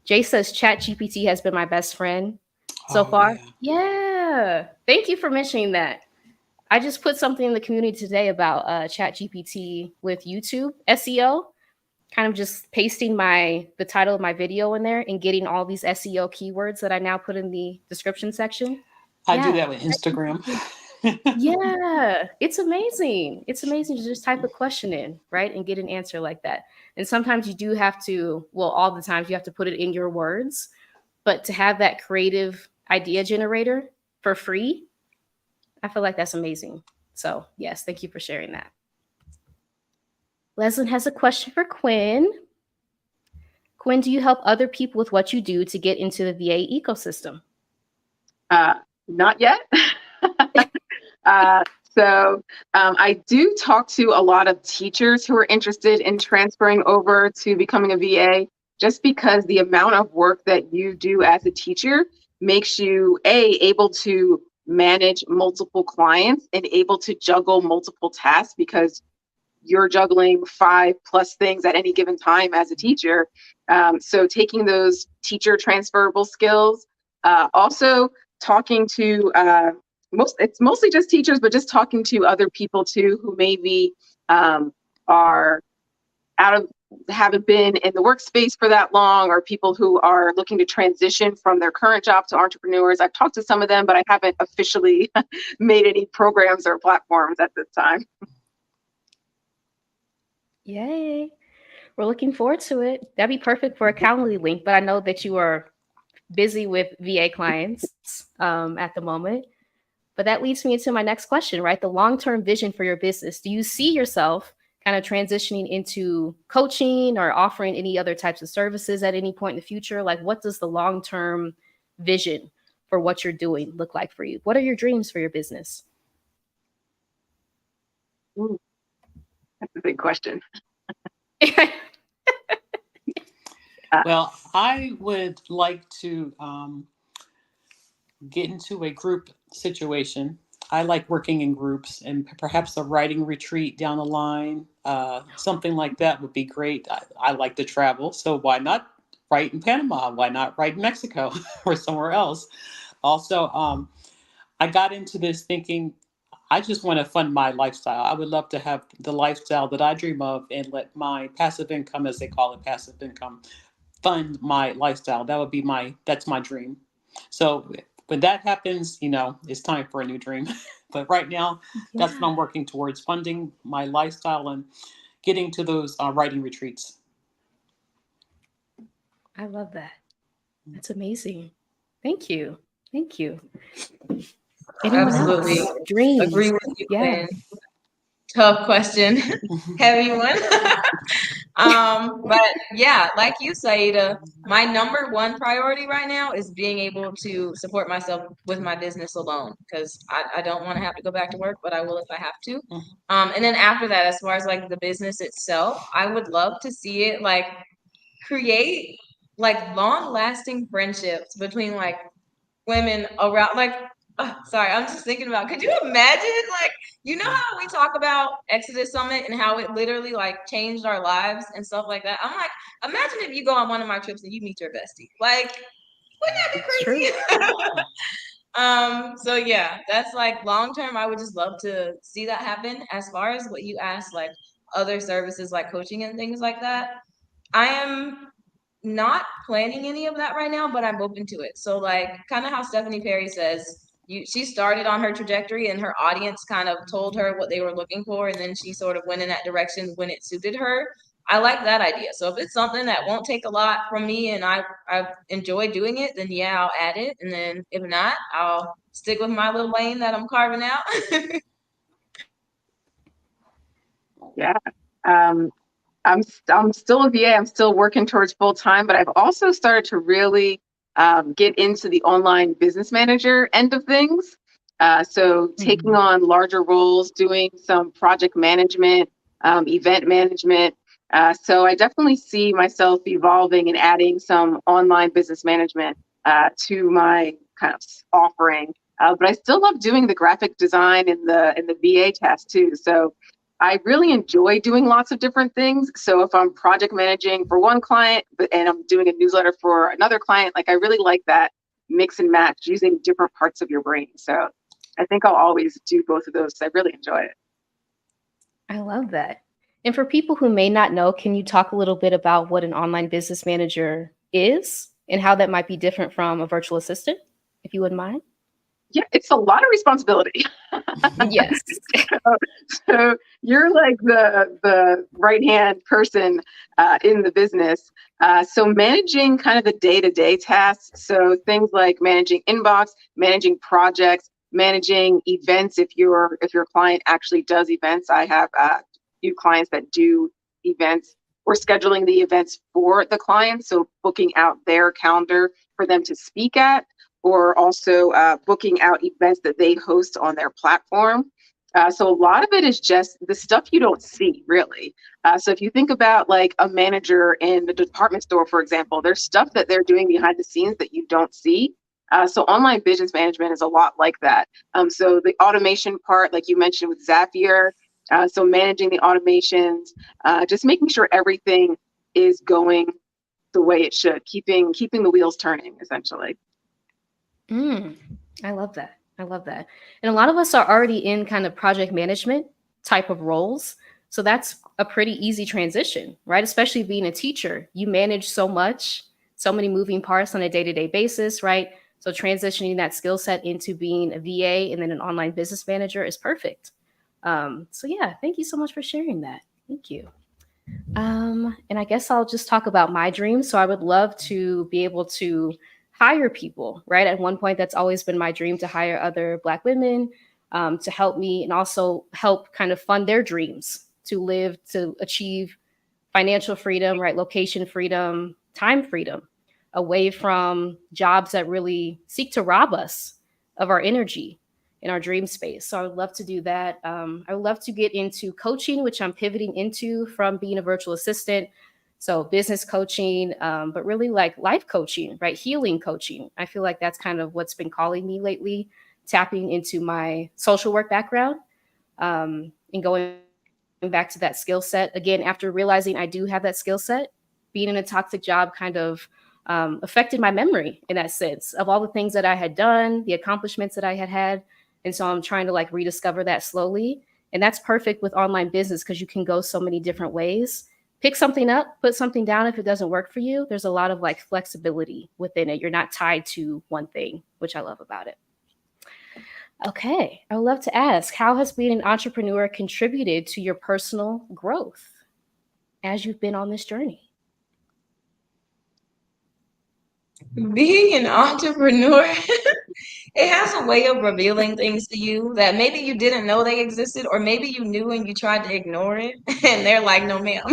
Jay says ChatGPT has been my best friend so Oh, far. yeah. Yeah. Thank you for mentioning that. I just put something in the community today about ChatGPT with YouTube SEO, kind of just pasting the title of my video in there and getting all these SEO keywords that I now put in the description section. I do Yeah. that with Instagram. Yeah, it's amazing. It's amazing to just type a question in, right? And get an answer like that. And sometimes you do have to, well, all the times you have to put it in your words, but to have that creative idea generator for free, I feel like that's amazing. So, yes, thank you for sharing that. Leslin has a question for Quinn. Quinn, do you help other people with what you do to get into the VA ecosystem? Not yet. I do talk to a lot of teachers who are interested in transferring over to becoming a VA. just because the amount of work that you do as a teacher makes you able to manage multiple clients and able to juggle multiple tasks, because you're juggling 5+ things at any given time as a teacher. So taking those teacher transferable skills, also talking to it's mostly just teachers, but just talking to other people too who maybe are haven't been in the workspace for that long, or people who are looking to transition from their current job to entrepreneurs. I've talked to some of them, but I haven't officially made any programs or platforms at this time. Yay. We're looking forward to it. That'd be perfect for a Calendly link, but I know that you are busy with VA clients at the moment. But that leads me into my next question, right? The long-term vision for your business. Do you see yourself kind of transitioning into coaching or offering any other types of services at any point in the future? Like, what does the long-term vision for what you're doing look like for you? What are your dreams for your business? Ooh, that's a big question. Well, I would like to get into a group situation. I like working in groups, and perhaps a writing retreat down the line. Something like that would be great. I like to travel, so why not write in Panama? Why not write in Mexico or somewhere else? Also, I got into this thinking I just want to fund my lifestyle. I would love to have the lifestyle that I dream of and let my passive income, as they call it, passive income, fund my lifestyle. That's my dream. So when that happens, it's time for a new dream. But right now, that's what I'm working towards, funding my lifestyle and getting to those writing retreats. I love that. That's amazing. Thank you. Thank you. Anyone Absolutely else? Dreams. agree with you, Yeah. Quinn. Tough question. Heavy one. But yeah, like you, Saida, my number one priority right now is being able to support myself with my business alone, because I don't want to have to go back to work, but I will if I have to. And then after that, as far as like the business itself, I would love to see it like create like long lasting friendships between like women around like sorry, I'm just thinking about, could you imagine, like, how we talk about Exodus Summit and how it literally like changed our lives and stuff like that? I'm like, imagine if you go on one of my trips and you meet your bestie. Like, wouldn't that be crazy? So yeah, that's like long term. I would just love to see that happen. As far as what you asked, like other services like coaching and things like that, I am not planning any of that right now, but I'm open to it. So like kind of how Stephanie Perry says, she started on her trajectory and her audience kind of told her what they were looking for, and then she sort of went in that direction when it suited her. I like that idea. So if it's something that won't take a lot from me and I enjoy doing it, then yeah, I'll add it. And then if not, I'll stick with my little lane that I'm carving out. Yeah. I'm still a VA. I'm still working towards full time, but I've also started to really get into the online business manager end of things. So taking on larger roles, doing some project management, event management. So I definitely see myself evolving and adding some online business management to my kind of offering. But I still love doing the graphic design and the VA task too. So I really enjoy doing lots of different things. So if I'm project managing for one client and I'm doing a newsletter for another client, like I really like that mix and match using different parts of your brain. So I think I'll always do both of those. I really enjoy it. I love that. And for people who may not know, can you talk a little bit about what an online business manager is and how that might be different from a virtual assistant, if you wouldn't mind? Yeah, it's a lot of responsibility. Yes. So you're like the right-hand person in the business. So managing kind of the day-to-day tasks. So things like managing inbox, managing projects, managing events. If your client actually does events, I have a few clients that do events. We're scheduling the events for the client. So booking out their calendar for them to speak at, or also booking out events that they host on their platform. So a lot of it is just the stuff you don't see, really. So if you think about like a manager in the department store, for example, there's stuff that they're doing behind the scenes that you don't see. So online business management is a lot like that. So the automation part, like you mentioned with Zapier, so managing the automations, just making sure everything is going the way it should, keeping the wheels turning, essentially. I love that. I love that. And a lot of us are already in kind of project management type of roles. So that's a pretty easy transition, right? Especially being a teacher. You manage so much, so many moving parts on a day-to-day basis, right? So transitioning that skill set into being a VA and then an online business manager is perfect. So yeah, thank you so much for sharing that. Thank you. And I guess I'll just talk about my dreams. So I would love to be able to hire people, right? At one point, that's always been my dream to hire other Black women to help me and also help kind of fund their dreams to live, to achieve financial freedom, right? Location freedom, time freedom, away from jobs that really seek to rob us of our energy in our dream space. So I would love to do that. I would love to get into coaching, which I'm pivoting into from being a virtual assistant. So business coaching, but really like life coaching, right? Healing coaching. I feel like that's kind of what's been calling me lately, tapping into my social work background and going back to that skill set. Again, after realizing I do have that skill set, being in a toxic job kind of affected my memory in that sense of all the things that I had done, the accomplishments that I had had. And so I'm trying to like rediscover that slowly. And that's perfect with online business because you can go so many different ways. Pick something up, put something down if it doesn't work for you. There's a lot of like flexibility within it. You're not tied to one thing, which I love about it. Okay, I would love to ask, how has being an entrepreneur contributed to your personal growth as you've been on this journey? Being an entrepreneur, it has a way of revealing things to you that maybe you didn't know they existed, or maybe you knew and you tried to ignore it, and they're like, no, ma'am.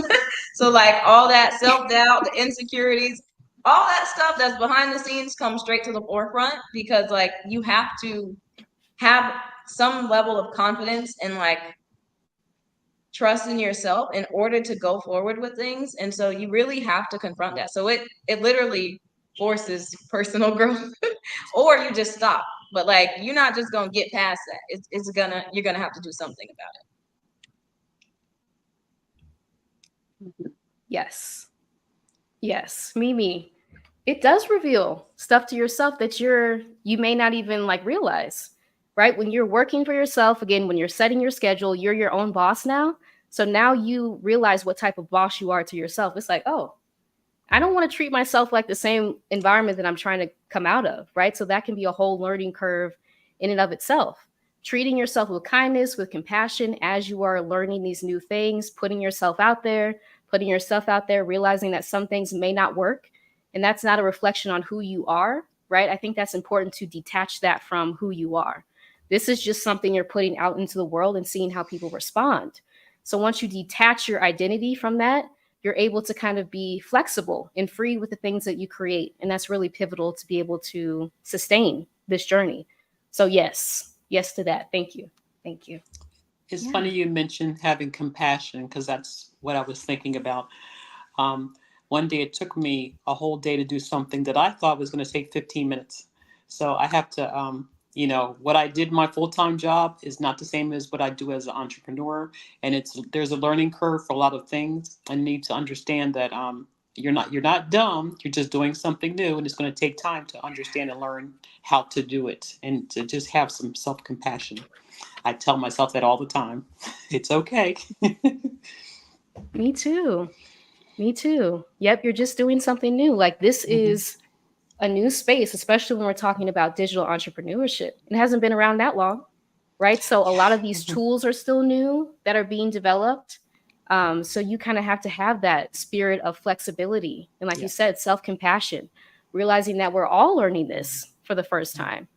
So, like, all that self doubt, the insecurities, all that stuff that's behind the scenes comes straight to the forefront because, like, you have to have some level of confidence and, like, trust in yourself in order to go forward with things. And so you really have to confront that. So it literally forces personal growth or you just stop. But like you're not just gonna get past that. You're gonna have to do something about it. Yes. Yes. Mimi, it does reveal stuff to yourself that you may not even like realize, right? When you're working for yourself, again, when you're setting your schedule, you're your own boss now. So now you realize what type of boss you are to yourself. It's like, oh, I don't want to treat myself like the same environment that I'm trying to come out of, right? So that can be a whole learning curve in and of itself. Treating yourself with kindness, with compassion as you are learning these new things, putting yourself out there, realizing that some things may not work. And that's not a reflection on who you are, right? I think that's important to detach that from who you are. This is just something you're putting out into the world and seeing how people respond. So once you detach your identity from that, you're able to kind of be flexible and free with the things that you create. And that's really pivotal to be able to sustain this journey. So yes to that. Thank you. Thank you. It's funny you mentioned having compassion because that's what I was thinking about. One day it took me a whole day to do something that I thought was going to take 15 minutes. So I have to, what I did my full-time job is not the same as what I do as an entrepreneur. And there's a learning curve for a lot of things. I need to understand that you're not dumb. You're just doing something new, and it's going to take time to understand and learn how to do it and to just have some self-compassion. I tell myself that all the time. It's okay. Me too. Yep, you're just doing something new. Like this is a new space, especially when we're talking about digital entrepreneurship. It hasn't been around that long, right? So a lot of these tools are still new that are being developed. So you kind of have to have that spirit of flexibility. And like you said, self-compassion, realizing that we're all learning this for the first time,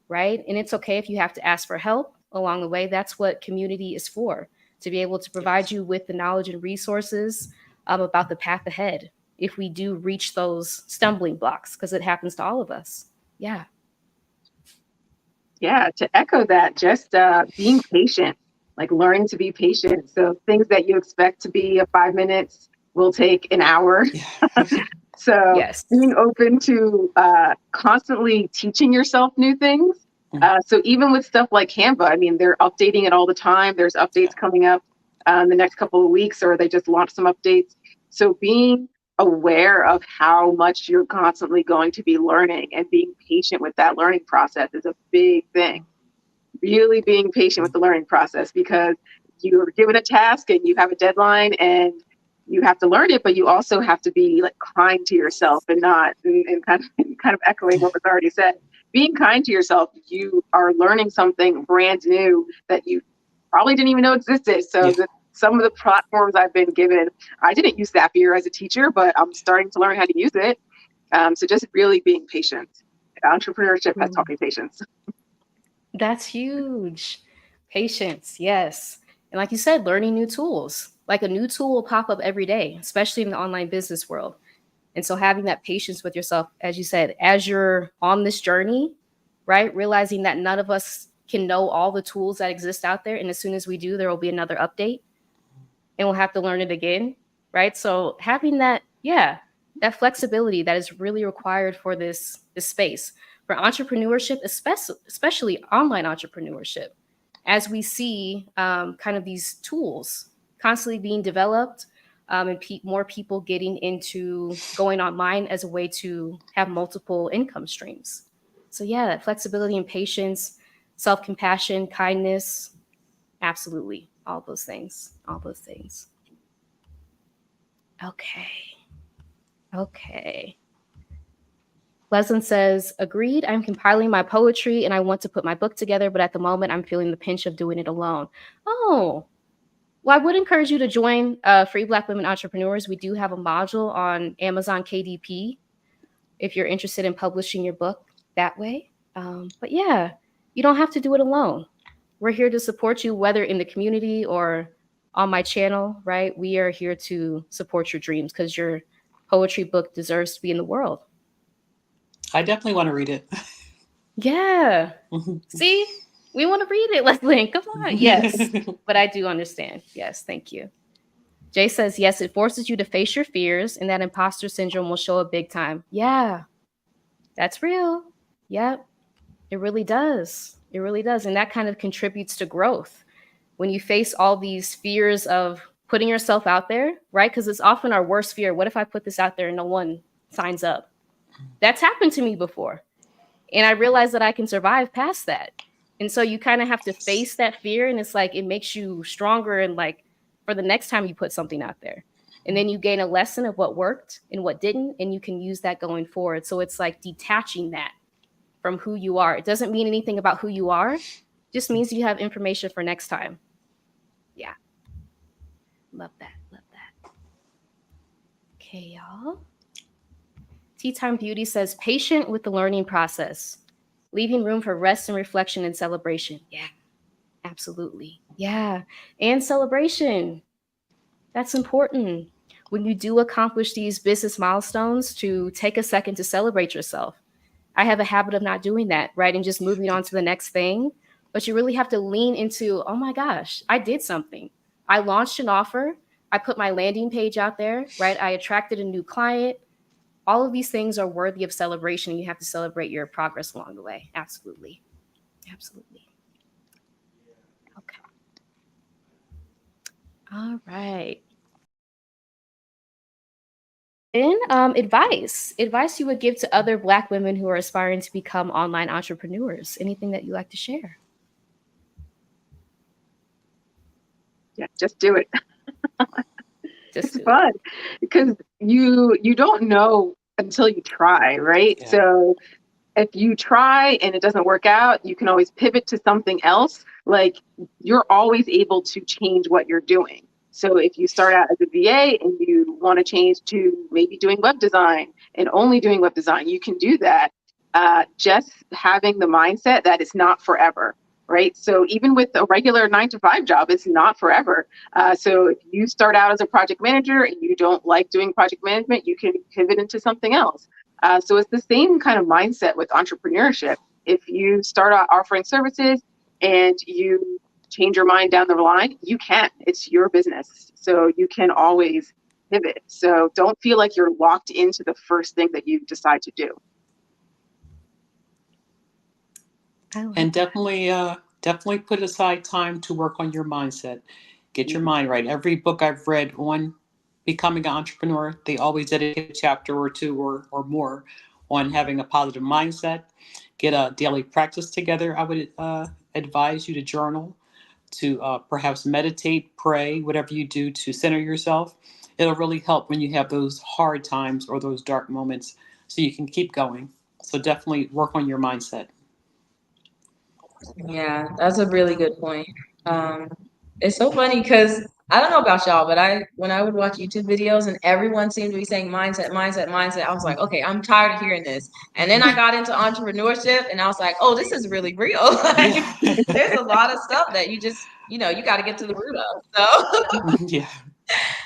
right? And it's okay if you have to ask for help along the way. That's what community is for, to be able to provide you with the knowledge and resources about the path ahead if we do reach those stumbling blocks, because it happens to all of us. Yeah, to echo that, just being patient. like learning to be patient. So things that you expect to be a 5 minutes will take an hour. So Yes. being open to constantly teaching yourself new things. So even with stuff like Canva, I mean, they're updating it all the time. There's updates coming up the next couple of weeks, or they just launched some updates. So being aware of how much you're constantly going to be learning and being patient with that learning process is a big thing. Really being patient with the learning process, because you're given a task and you have a deadline and you have to learn it, but you also have to be like kind to yourself and not, and kind of echoing what was already said. Being kind to yourself, you are learning something brand new that you probably didn't even know existed. So some of the platforms I've been given, I didn't use Zapier as a teacher, but I'm starting to learn how to use it. So just really being patient. Entrepreneurship has taught me patience. That's huge. Patience, yes. And like you said, learning new tools. Like a new tool will pop up every day, especially in the online business world. And so having that patience with yourself, as you said, as you're on this journey, right? Realizing that none of us can know all the tools that exist out there. And as soon as we do, there will be another update and we'll have to learn it again, right? So having that, that flexibility that is really required for this space. For entrepreneurship, especially online entrepreneurship, as we see kind of these tools constantly being developed and more people getting into going online as a way to have multiple income streams. So that flexibility and patience, self-compassion, kindness, absolutely. All those things. Okay. Leslin says, agreed. I'm compiling my poetry and I want to put my book together, but at the moment I'm feeling the pinch of doing it alone. Oh, well, I would encourage you to join Free Black Women Entrepreneurs. We do have a module on Amazon KDP if you're interested in publishing your book that way. But you don't have to do it alone. We're here to support you, whether in the community or on my channel, right? We are here to support your dreams because your poetry book deserves to be in the world. I definitely want to read it. Yeah. See, we want to read it, Leslie. Come on. Yes. But I do understand. Yes. Thank you. Jay says, yes, it forces you to face your fears and that imposter syndrome will show up big time. Yeah. That's real. Yep. It really does. It really does. And that kind of contributes to growth. When you face all these fears of putting yourself out there, right? Because it's often our worst fear. What if I put this out there and no one signs up? That's happened to me before. And I realized that I can survive past that. And so you kind of have to face that fear. And it's like, it makes you stronger. And like for the next time you put something out there, and then you gain a lesson of what worked and what didn't. And you can use that going forward. So it's like detaching that from who you are. It doesn't mean anything about who you are. It just means you have information for next time. Yeah. Love that. Okay, y'all. Tea Time Beauty says, patient with the learning process, leaving room for rest and reflection and celebration. Yeah, absolutely. Yeah. And celebration. That's important. When you do accomplish these business milestones, to take a second to celebrate yourself. I have a habit of not doing that, right? And just moving on to the next thing. But you really have to lean into, oh my gosh, I did something. I launched an offer. I put my landing page out there, right? I attracted a new client. All of these things are worthy of celebration. And you have to celebrate your progress along the way. Absolutely. Okay. All right. Then advice you would give to other Black women who are aspiring to become online entrepreneurs. Anything that you like to share? Yeah, just do it. It's fun because you don't know until you try, right? Yeah. So if you try and it doesn't work out, you can always pivot to something else. Like you're always able to change what you're doing. So if you start out as a VA and you want to change to maybe doing web design and only doing web design, you can do that. Just having the mindset that it's not forever. Right. So even with a regular 9-to-5 job, it's not forever. So if you start out as a project manager and you don't like doing project management, you can pivot into something else. So it's the same kind of mindset with entrepreneurship. If you start out offering services and you change your mind down the line, you can. It's your business. So you can always pivot. So don't feel like you're locked into the first thing that you decide to do. And definitely put aside time to work on your mindset. Get your mind right. Every book I've read on becoming an entrepreneur, they always dedicate a chapter or two or more on having a positive mindset. Get a daily practice together. I would advise you to journal, to perhaps meditate, pray, whatever you do to center yourself. It'll really help when you have those hard times or those dark moments so you can keep going. So definitely work on your mindset. Yeah, that's a really good point. Um, it's so funny because I don't know about y'all, but when I would watch YouTube videos and everyone seemed to be saying mindset, mindset, mindset, I was like, okay, I'm tired of hearing this. And then I got into entrepreneurship and I was like, oh, this is really real. Like, Yeah. there's a lot of stuff that you just, you got to get to the root of. So Yeah.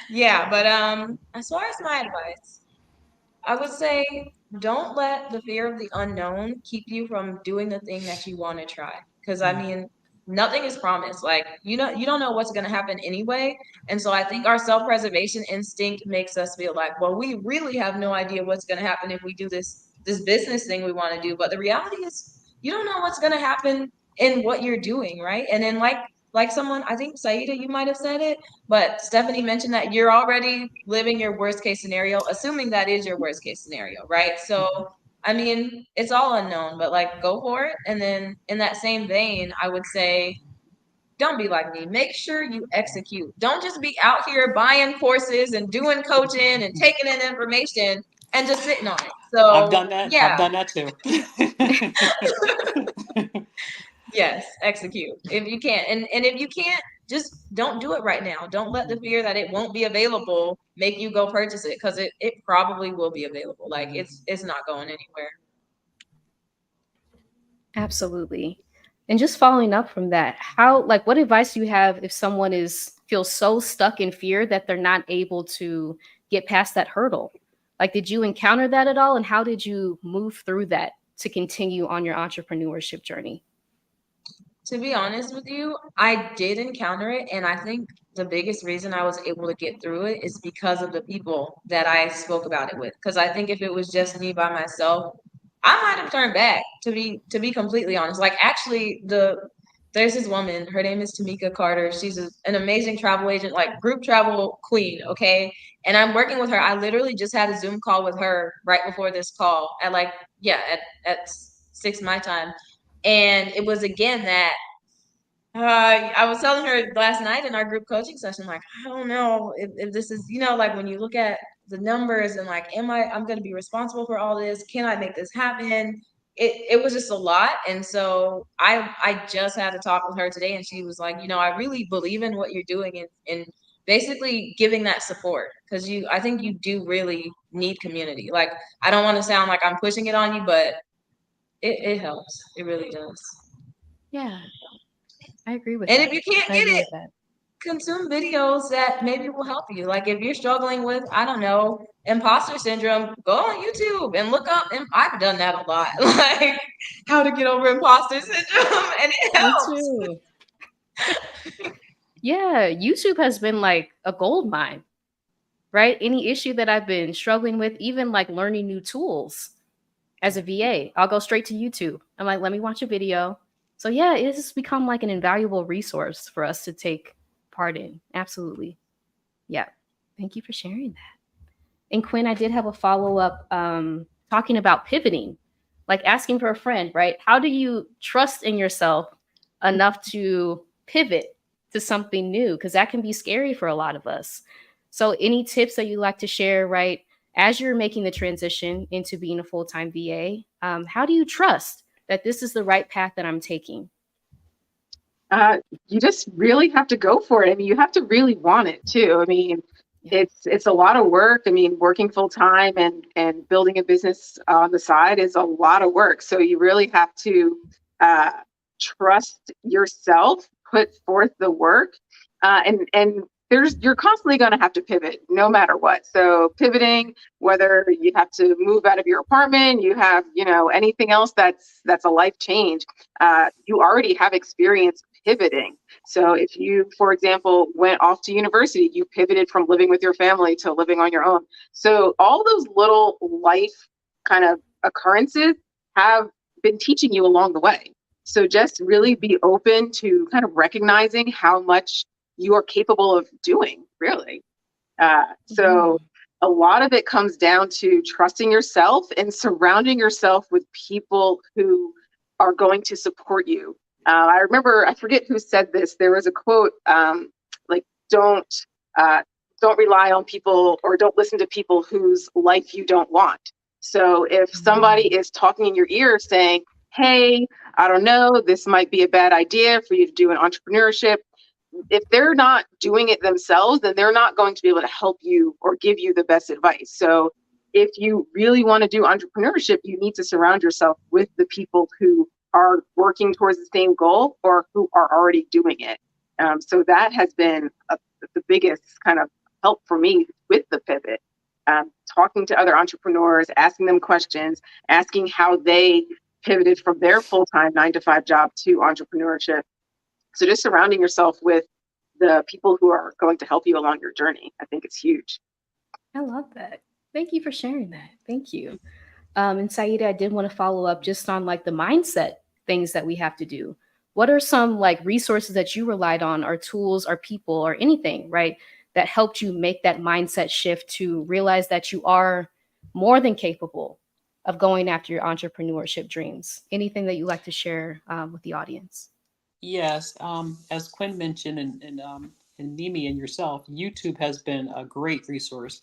yeah, but as far as my advice, I would say don't let the fear of the unknown keep you from doing the thing that you want to try. Because I mean, nothing is promised. Like you don't know what's going to happen anyway. And so I think our self-preservation instinct makes us feel like, well, we really have no idea what's going to happen if we do this business thing we want to do. But the reality is, you don't know what's going to happen in what you're doing, right? And then like someone, I think Saida, you might have said it, but Stephanie mentioned that you're already living your worst case scenario, assuming that is your worst case scenario, right? So, I mean, it's all unknown, but like go for it. And then in that same vein, I would say, don't be like me. Make sure you execute. Don't just be out here buying courses and doing coaching and taking in information and just sitting on it. I've So, done that. I've yeah, done that too. yes, execute if you can. And if you can't, just don't do it right now. Don't let the fear that it won't be available make you go purchase it because it probably will be available. Like it's not going anywhere. Absolutely. And just following up from that, what advice do you have if someone feels so stuck in fear that they're not able to get past that hurdle? Like, did you encounter that at all? And how did you move through that to continue on your entrepreneurship journey? To be honest with you, I did encounter it, and I think the biggest reason I was able to get through it is because of the people that I spoke about it with. Because I think if it was just me by myself, I might have turned back. To be completely honest, like actually, there's this woman. Her name is Tamika Carter. She's an amazing travel agent, like group travel queen. Okay, and I'm working with her. I literally just had a Zoom call with her right before this call at at 6 my time. And it was again that I was telling her last night in our group coaching session, like, I don't know if this is, like when you look at the numbers and like, I'm going to be responsible for all this? Can I make this happen? It was just a lot. And so I just had to talk with her today and she was like, I really believe in what you're doing and basically giving that support because I think you do really need community. Like, I don't want to sound like I'm pushing it on you, but it helps. It really does. Yeah, I agree with And that. if you can't I get agree it, with that. consume videos that maybe will help you. Like if you're struggling with, I don't know, imposter syndrome, go on YouTube and look up. And I've done that a lot, like how to get over imposter syndrome, and it Me helps. too. Yeah, YouTube has been like a gold mine, right? Any issue that I've been struggling with, even like learning new tools as a VA, I'll go straight to YouTube. I'm like, let me watch a video. So yeah, it has become like an invaluable resource for us to take part in. Absolutely. Yeah. Thank you for sharing that. And Quinn, I did have a follow-up talking about pivoting, like asking for a friend, right? How do you trust in yourself enough to pivot to something new? Because that can be scary for a lot of us. So any tips that you'd like to share, right? As you're making the transition into being a full-time VA, how do you trust that this is the right path that I'm taking? You just really have to go for it. I mean, you have to really want it too. I mean, it's a lot of work. I mean, working full time and building a business on the side is a lot of work. So you really have to trust yourself, put forth the work, and you're constantly going to have to pivot no matter what. So pivoting, whether you have to move out of your apartment, you have anything else that's a life change. You already have experience pivoting. So if you, for example, went off to university, you pivoted from living with your family to living on your own. So all those little life kind of occurrences have been teaching you along the way. So just really be open to kind of recognizing how much you are capable of doing, really. So a lot of it comes down to trusting yourself and surrounding yourself with people who are going to support you. I remember, I forget who said this. There was a quote like, don't rely on people, or don't listen to people whose life you don't want. So if somebody is talking in your ear saying, hey, I don't know, this might be a bad idea for you to do an entrepreneurship, if they're not doing it themselves, then they're not going to be able to help you or give you the best advice. So if you really want to do entrepreneurship, you need to surround yourself with the people who are working towards the same goal or who are already doing it. So that has been the biggest kind of help for me with the pivot. Talking to other entrepreneurs, asking them questions, asking how they pivoted from their full-time 9-to-5 job to entrepreneurship. So just surrounding yourself with the people who are going to help you along your journey, I think it's huge. I love that. Thank you for sharing that. Thank you. And Saida, I did want to follow up just on like the mindset things that we have to do. What are some like resources that you relied on, or tools or people or anything, right, that helped you make that mindset shift to realize that you are more than capable of going after your entrepreneurship dreams? Anything that you like to share with the audience? Yes, as Quinn mentioned, and Mimi and yourself, YouTube has been a great resource.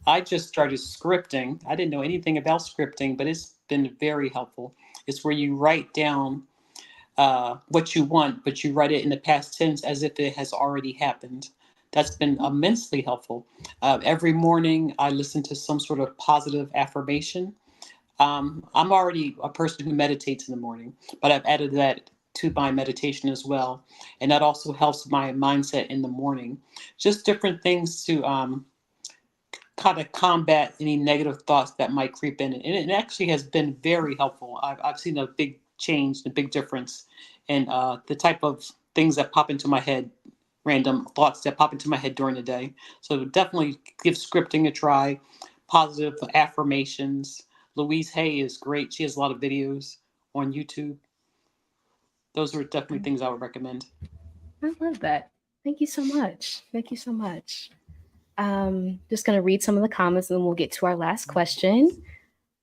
I just started scripting. I didn't know anything about scripting, but it's been very helpful. It's where you write down what you want, but you write it in the past tense as if it has already happened. That's been immensely helpful. Every morning, I listen to some sort of positive affirmation. I'm already a person who meditates in the morning, but I've added that to my meditation as well. And that also helps my mindset in the morning. Just different things to kind of combat any negative thoughts that might creep in. And it actually has been very helpful. I've seen a big change, a big difference in the type of things that pop into my head, random thoughts that pop into my head during the day. So definitely give scripting a try, positive affirmations. Louise Hay is great. She has a lot of videos on YouTube. Those are definitely things I would recommend. I love that. Thank you so much. Thank you so much. Just going to read some of the comments and then we'll get to our last question.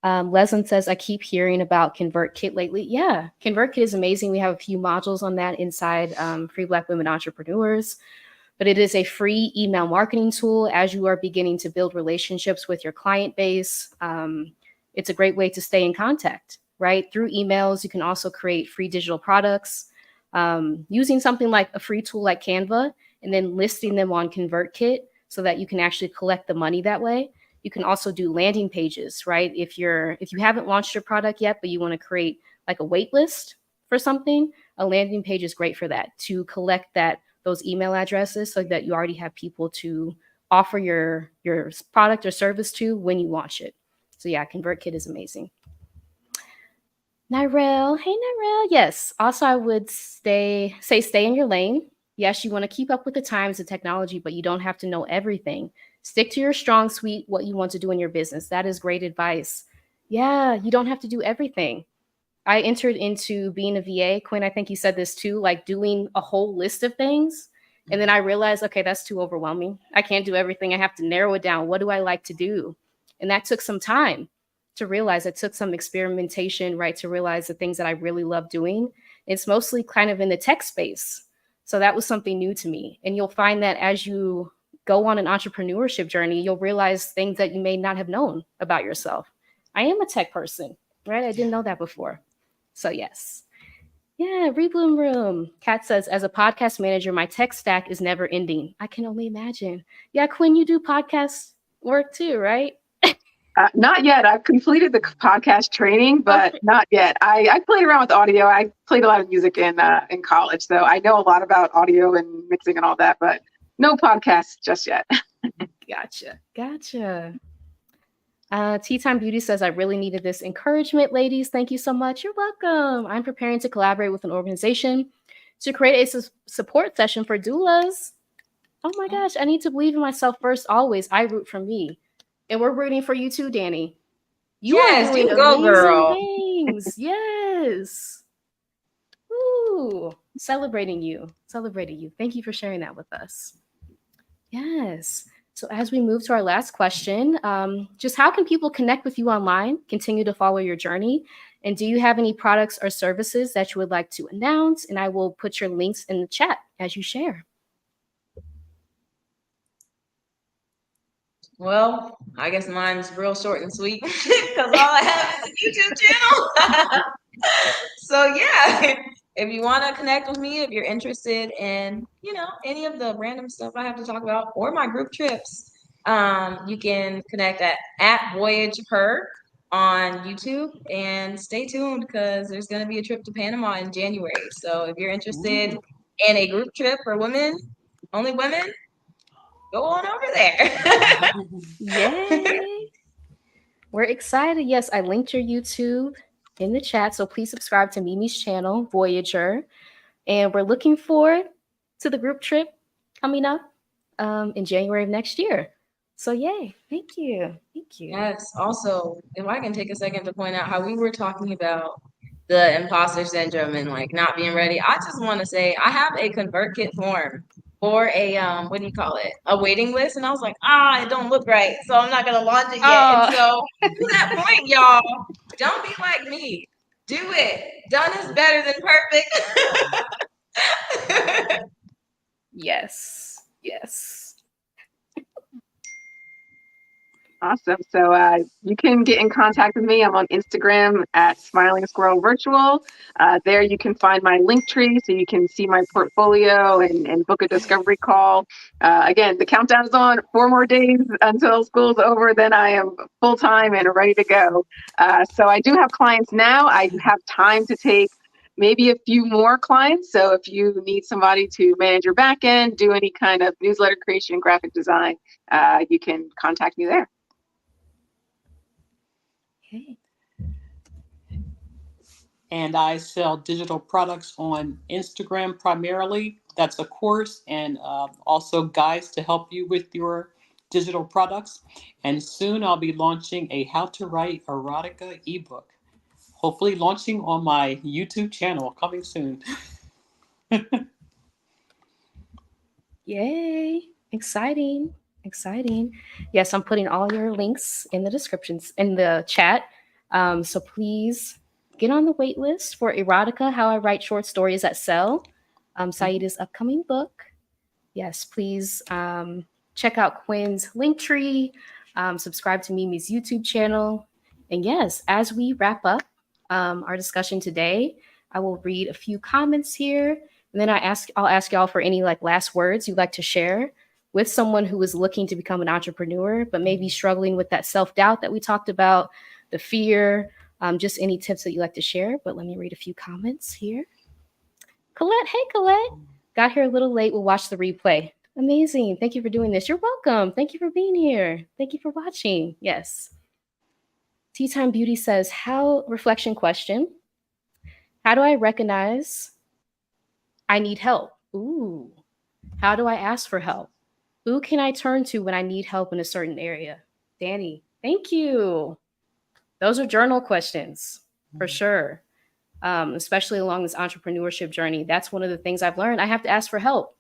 Leslin says, I keep hearing about ConvertKit lately. Yeah, ConvertKit is amazing. We have a few modules on that inside Free Black Women Entrepreneurs, but it is a free email marketing tool as you are beginning to build relationships with your client base. It's a great way to stay in contact, right? Through emails, you can also create free digital products using something like a free tool like Canva, and then listing them on ConvertKit so that you can actually collect the money that way. You can also do landing pages, right? If you haven't launched your product yet, but you want to create like a wait list for something, a landing page is great for that, to collect those email addresses so that you already have people to offer your product or service to when you launch it. So yeah, ConvertKit is amazing. Nyrel, hey Nyrel. Yes. Also, I would stay in your lane. Yes, you want to keep up with the times and technology, but you don't have to know everything. Stick to your strong suite, what you want to do in your business. That is great advice. Yeah, you don't have to do everything. I entered into being a VA. Quinn, I think you said this too, like doing a whole list of things. And then I realized, okay, that's too overwhelming. I can't do everything. I have to narrow it down. What do I like to do? And that took some time to realize. It took some experimentation, right, to realize the things that I really love doing. It's mostly kind of in the tech space. So that was something new to me. And you'll find that as you go on an entrepreneurship journey, you'll realize things that you may not have known about yourself. I am a tech person, right? I didn't know that before. So yes. Yeah, Rebloom Room. Kat says, as a podcast manager, my tech stack is never ending. I can only imagine. Yeah, Quinn, you do podcast work too, right? Not yet. I've completed the podcast training, but not yet. I played around with audio. I played a lot of music in college, so I know a lot about audio and mixing and all that, but no podcasts just yet. Gotcha. Tea Time Beauty says, I really needed this encouragement, ladies. Thank you so much. You're welcome. I'm preparing to collaborate with an organization to create a support session for doulas. Oh my gosh, I need to believe in myself first always. I root for me. And we're rooting for you too, Danny. You Yes, are doing you go, amazing girl. things. Yes. Ooh, celebrating you. Celebrating you. Thank you for sharing that with us. Yes. So as we move to our last question, just how can people connect with you online, continue to follow your journey? And do you have any products or services that you would like to announce? And I will put your links in the chat as you share. Well, I guess mine's real short and sweet because all I have is a YouTube channel. So yeah, if you want to connect with me, if you're interested in, any of the random stuff I have to talk about or my group trips, you can connect at Voyage Her on YouTube and stay tuned because there's going to be a trip to Panama in January. So if you're interested in a group trip for women, only women, go on over there. Yay. We're excited. Yes, I linked your YouTube in the chat. So please subscribe to Mimi's channel, Voyager. And we're looking forward to the group trip coming up in January of next year. So yay. Thank you. Thank you. Yes. Also, if I can take a second to point out how we were talking about the imposter syndrome and like not being ready, I just want to say I have a ConvertKit form for a what do you call it? A waiting list. And I was like, it don't look right. So I'm not gonna launch it yet. And so to that point, y'all, don't be like me. Do it. Done is better than perfect. Yes. Yes. Awesome. So you can get in contact with me. I'm on Instagram at Smiling Squirrel Virtual. There you can find my link tree so you can see my portfolio and book a discovery call. Again, the countdown is on. 4 more days until school's over. Then I am full-time and ready to go. So I do have clients now. I have time to take maybe a few more clients. So if you need somebody to manage your back end, do any kind of newsletter creation, graphic design, you can contact me there. Okay. And I sell digital products on Instagram primarily. That's a course and also guides to help you with your digital products. And soon I'll be launching a How to Write Erotica ebook. Hopefully launching on my YouTube channel coming soon. Yay. Exciting. Exciting. Yes, I'm putting all your links in the descriptions in the chat. So please get on the wait list for Erotica, How I Write Short Stories That Sell, Saida's upcoming book. Yes, please check out Quinn's Linktree, subscribe to Mimi's YouTube channel. And yes, as we wrap up our discussion today, I will read a few comments here. And then I'll ask y'all for any last words you'd like to share with someone who is looking to become an entrepreneur, but maybe struggling with that self-doubt that we talked about, the fear, just any tips that you'd like to share. But let me read a few comments here. Colette, hey, Colette. Got here a little late. We'll watch the replay. Amazing. Thank you for doing this. You're welcome. Thank you for being here. Thank you for watching. Yes. Tea Time Beauty says, reflection question. How do I recognize I need help? Ooh. How do I ask for help? Who can I turn to when I need help in a certain area? Danny, thank you. Those are journal questions for sure, especially along this entrepreneurship journey. That's one of the things I've learned. I have to ask for help.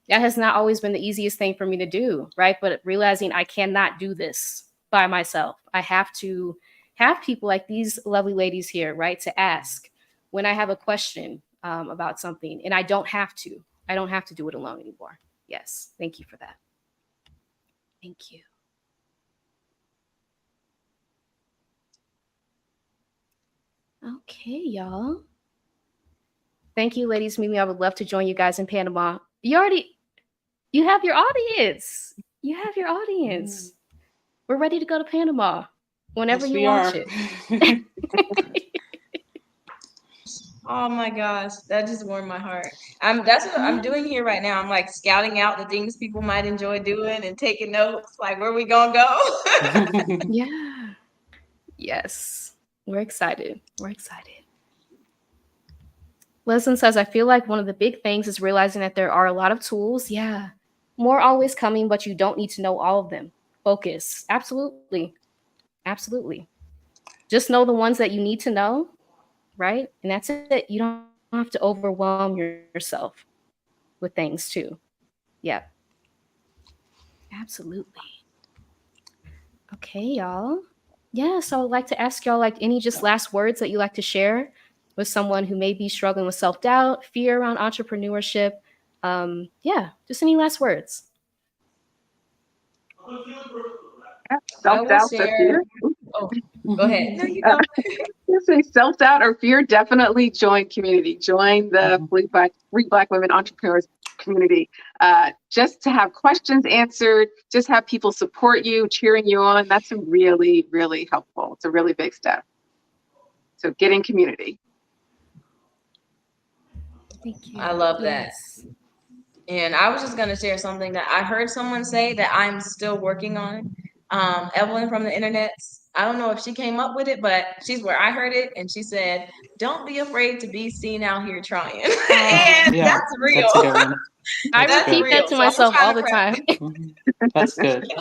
That has not always been the easiest thing for me to do, right? But realizing I cannot do this by myself. I have to have people like these lovely ladies here, right, to ask when I have a question about something. And I don't have to. I don't have to do it alone anymore. Yes. Thank you for that. Thank you. Okay, y'all. Thank you, ladies. Mimi, I would love to join you guys in Panama. You have your audience. You have your audience. We're ready to go to Panama whenever you launch it. Oh my gosh, that just warmed my heart. That's what I'm doing here right now. I'm scouting out the things people might enjoy doing and taking notes, where we gonna go. Yeah. Yes. We're excited. We're excited. Leslie says, I feel like one of the big things is realizing that there are a lot of tools. Yeah. More always coming, but you don't need to know all of them. Focus. Absolutely. Absolutely. Just know the ones that you need to know, right? And that's it. You don't have to overwhelm yourself with things too. Yeah. Absolutely. Okay, y'all. Yeah, so I would like to ask y'all like any just last words that you like to share with someone who may be struggling with self-doubt, fear around entrepreneurship. Yeah, just any last words. I will Self-doubt or share. fear? Oh, go ahead. No, you go. You say self-doubt or fear, definitely join community. Join the Free Black Women Entrepreneurs community. Just to have questions answered, just have people support you, cheering you on. That's really, really helpful. It's a really big step. So get in community. Thank you. I love that. Yes. And I was just going to share something that I heard someone say that I'm still working on. Evelyn from the internet, I don't know if she came up with it, but she's where I heard it. And she said, don't be afraid to be seen out here trying. And Yeah, that's real. that's a good one. I That's repeat good. that to So I'm myself trying all to the prep. time. That's good.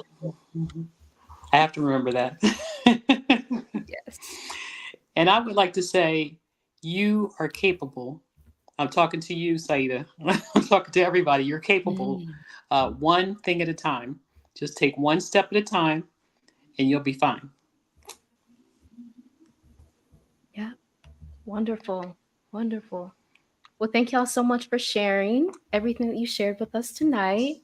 I have to remember that. Yes. And I would like to say, you are capable. I'm talking to you, Saida. I'm talking to everybody. You're capable. One thing at a time. Just take one step at a time, and you'll be fine. Yeah. Wonderful. Wonderful. Well, thank y'all so much for sharing everything that you shared with us tonight.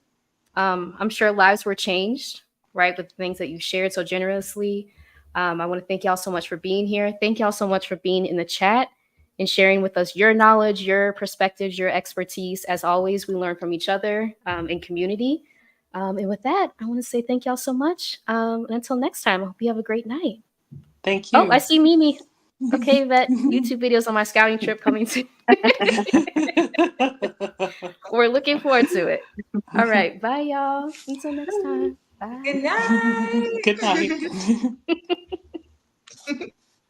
I'm sure lives were changed, right, with the things that you shared so generously. I want to thank y'all so much for being here. Thank y'all so much for being in the chat and sharing with us your knowledge, your perspectives, your expertise. As always, we learn from each other in community. And with that, I want to say thank y'all so much. And until next time, I hope you have a great night. Thank you. Oh, I see Mimi. Okay, that YouTube videos on my scouting trip coming soon. We're looking forward to it. All right. Bye, y'all. Until next time. Bye. Good night. Good night.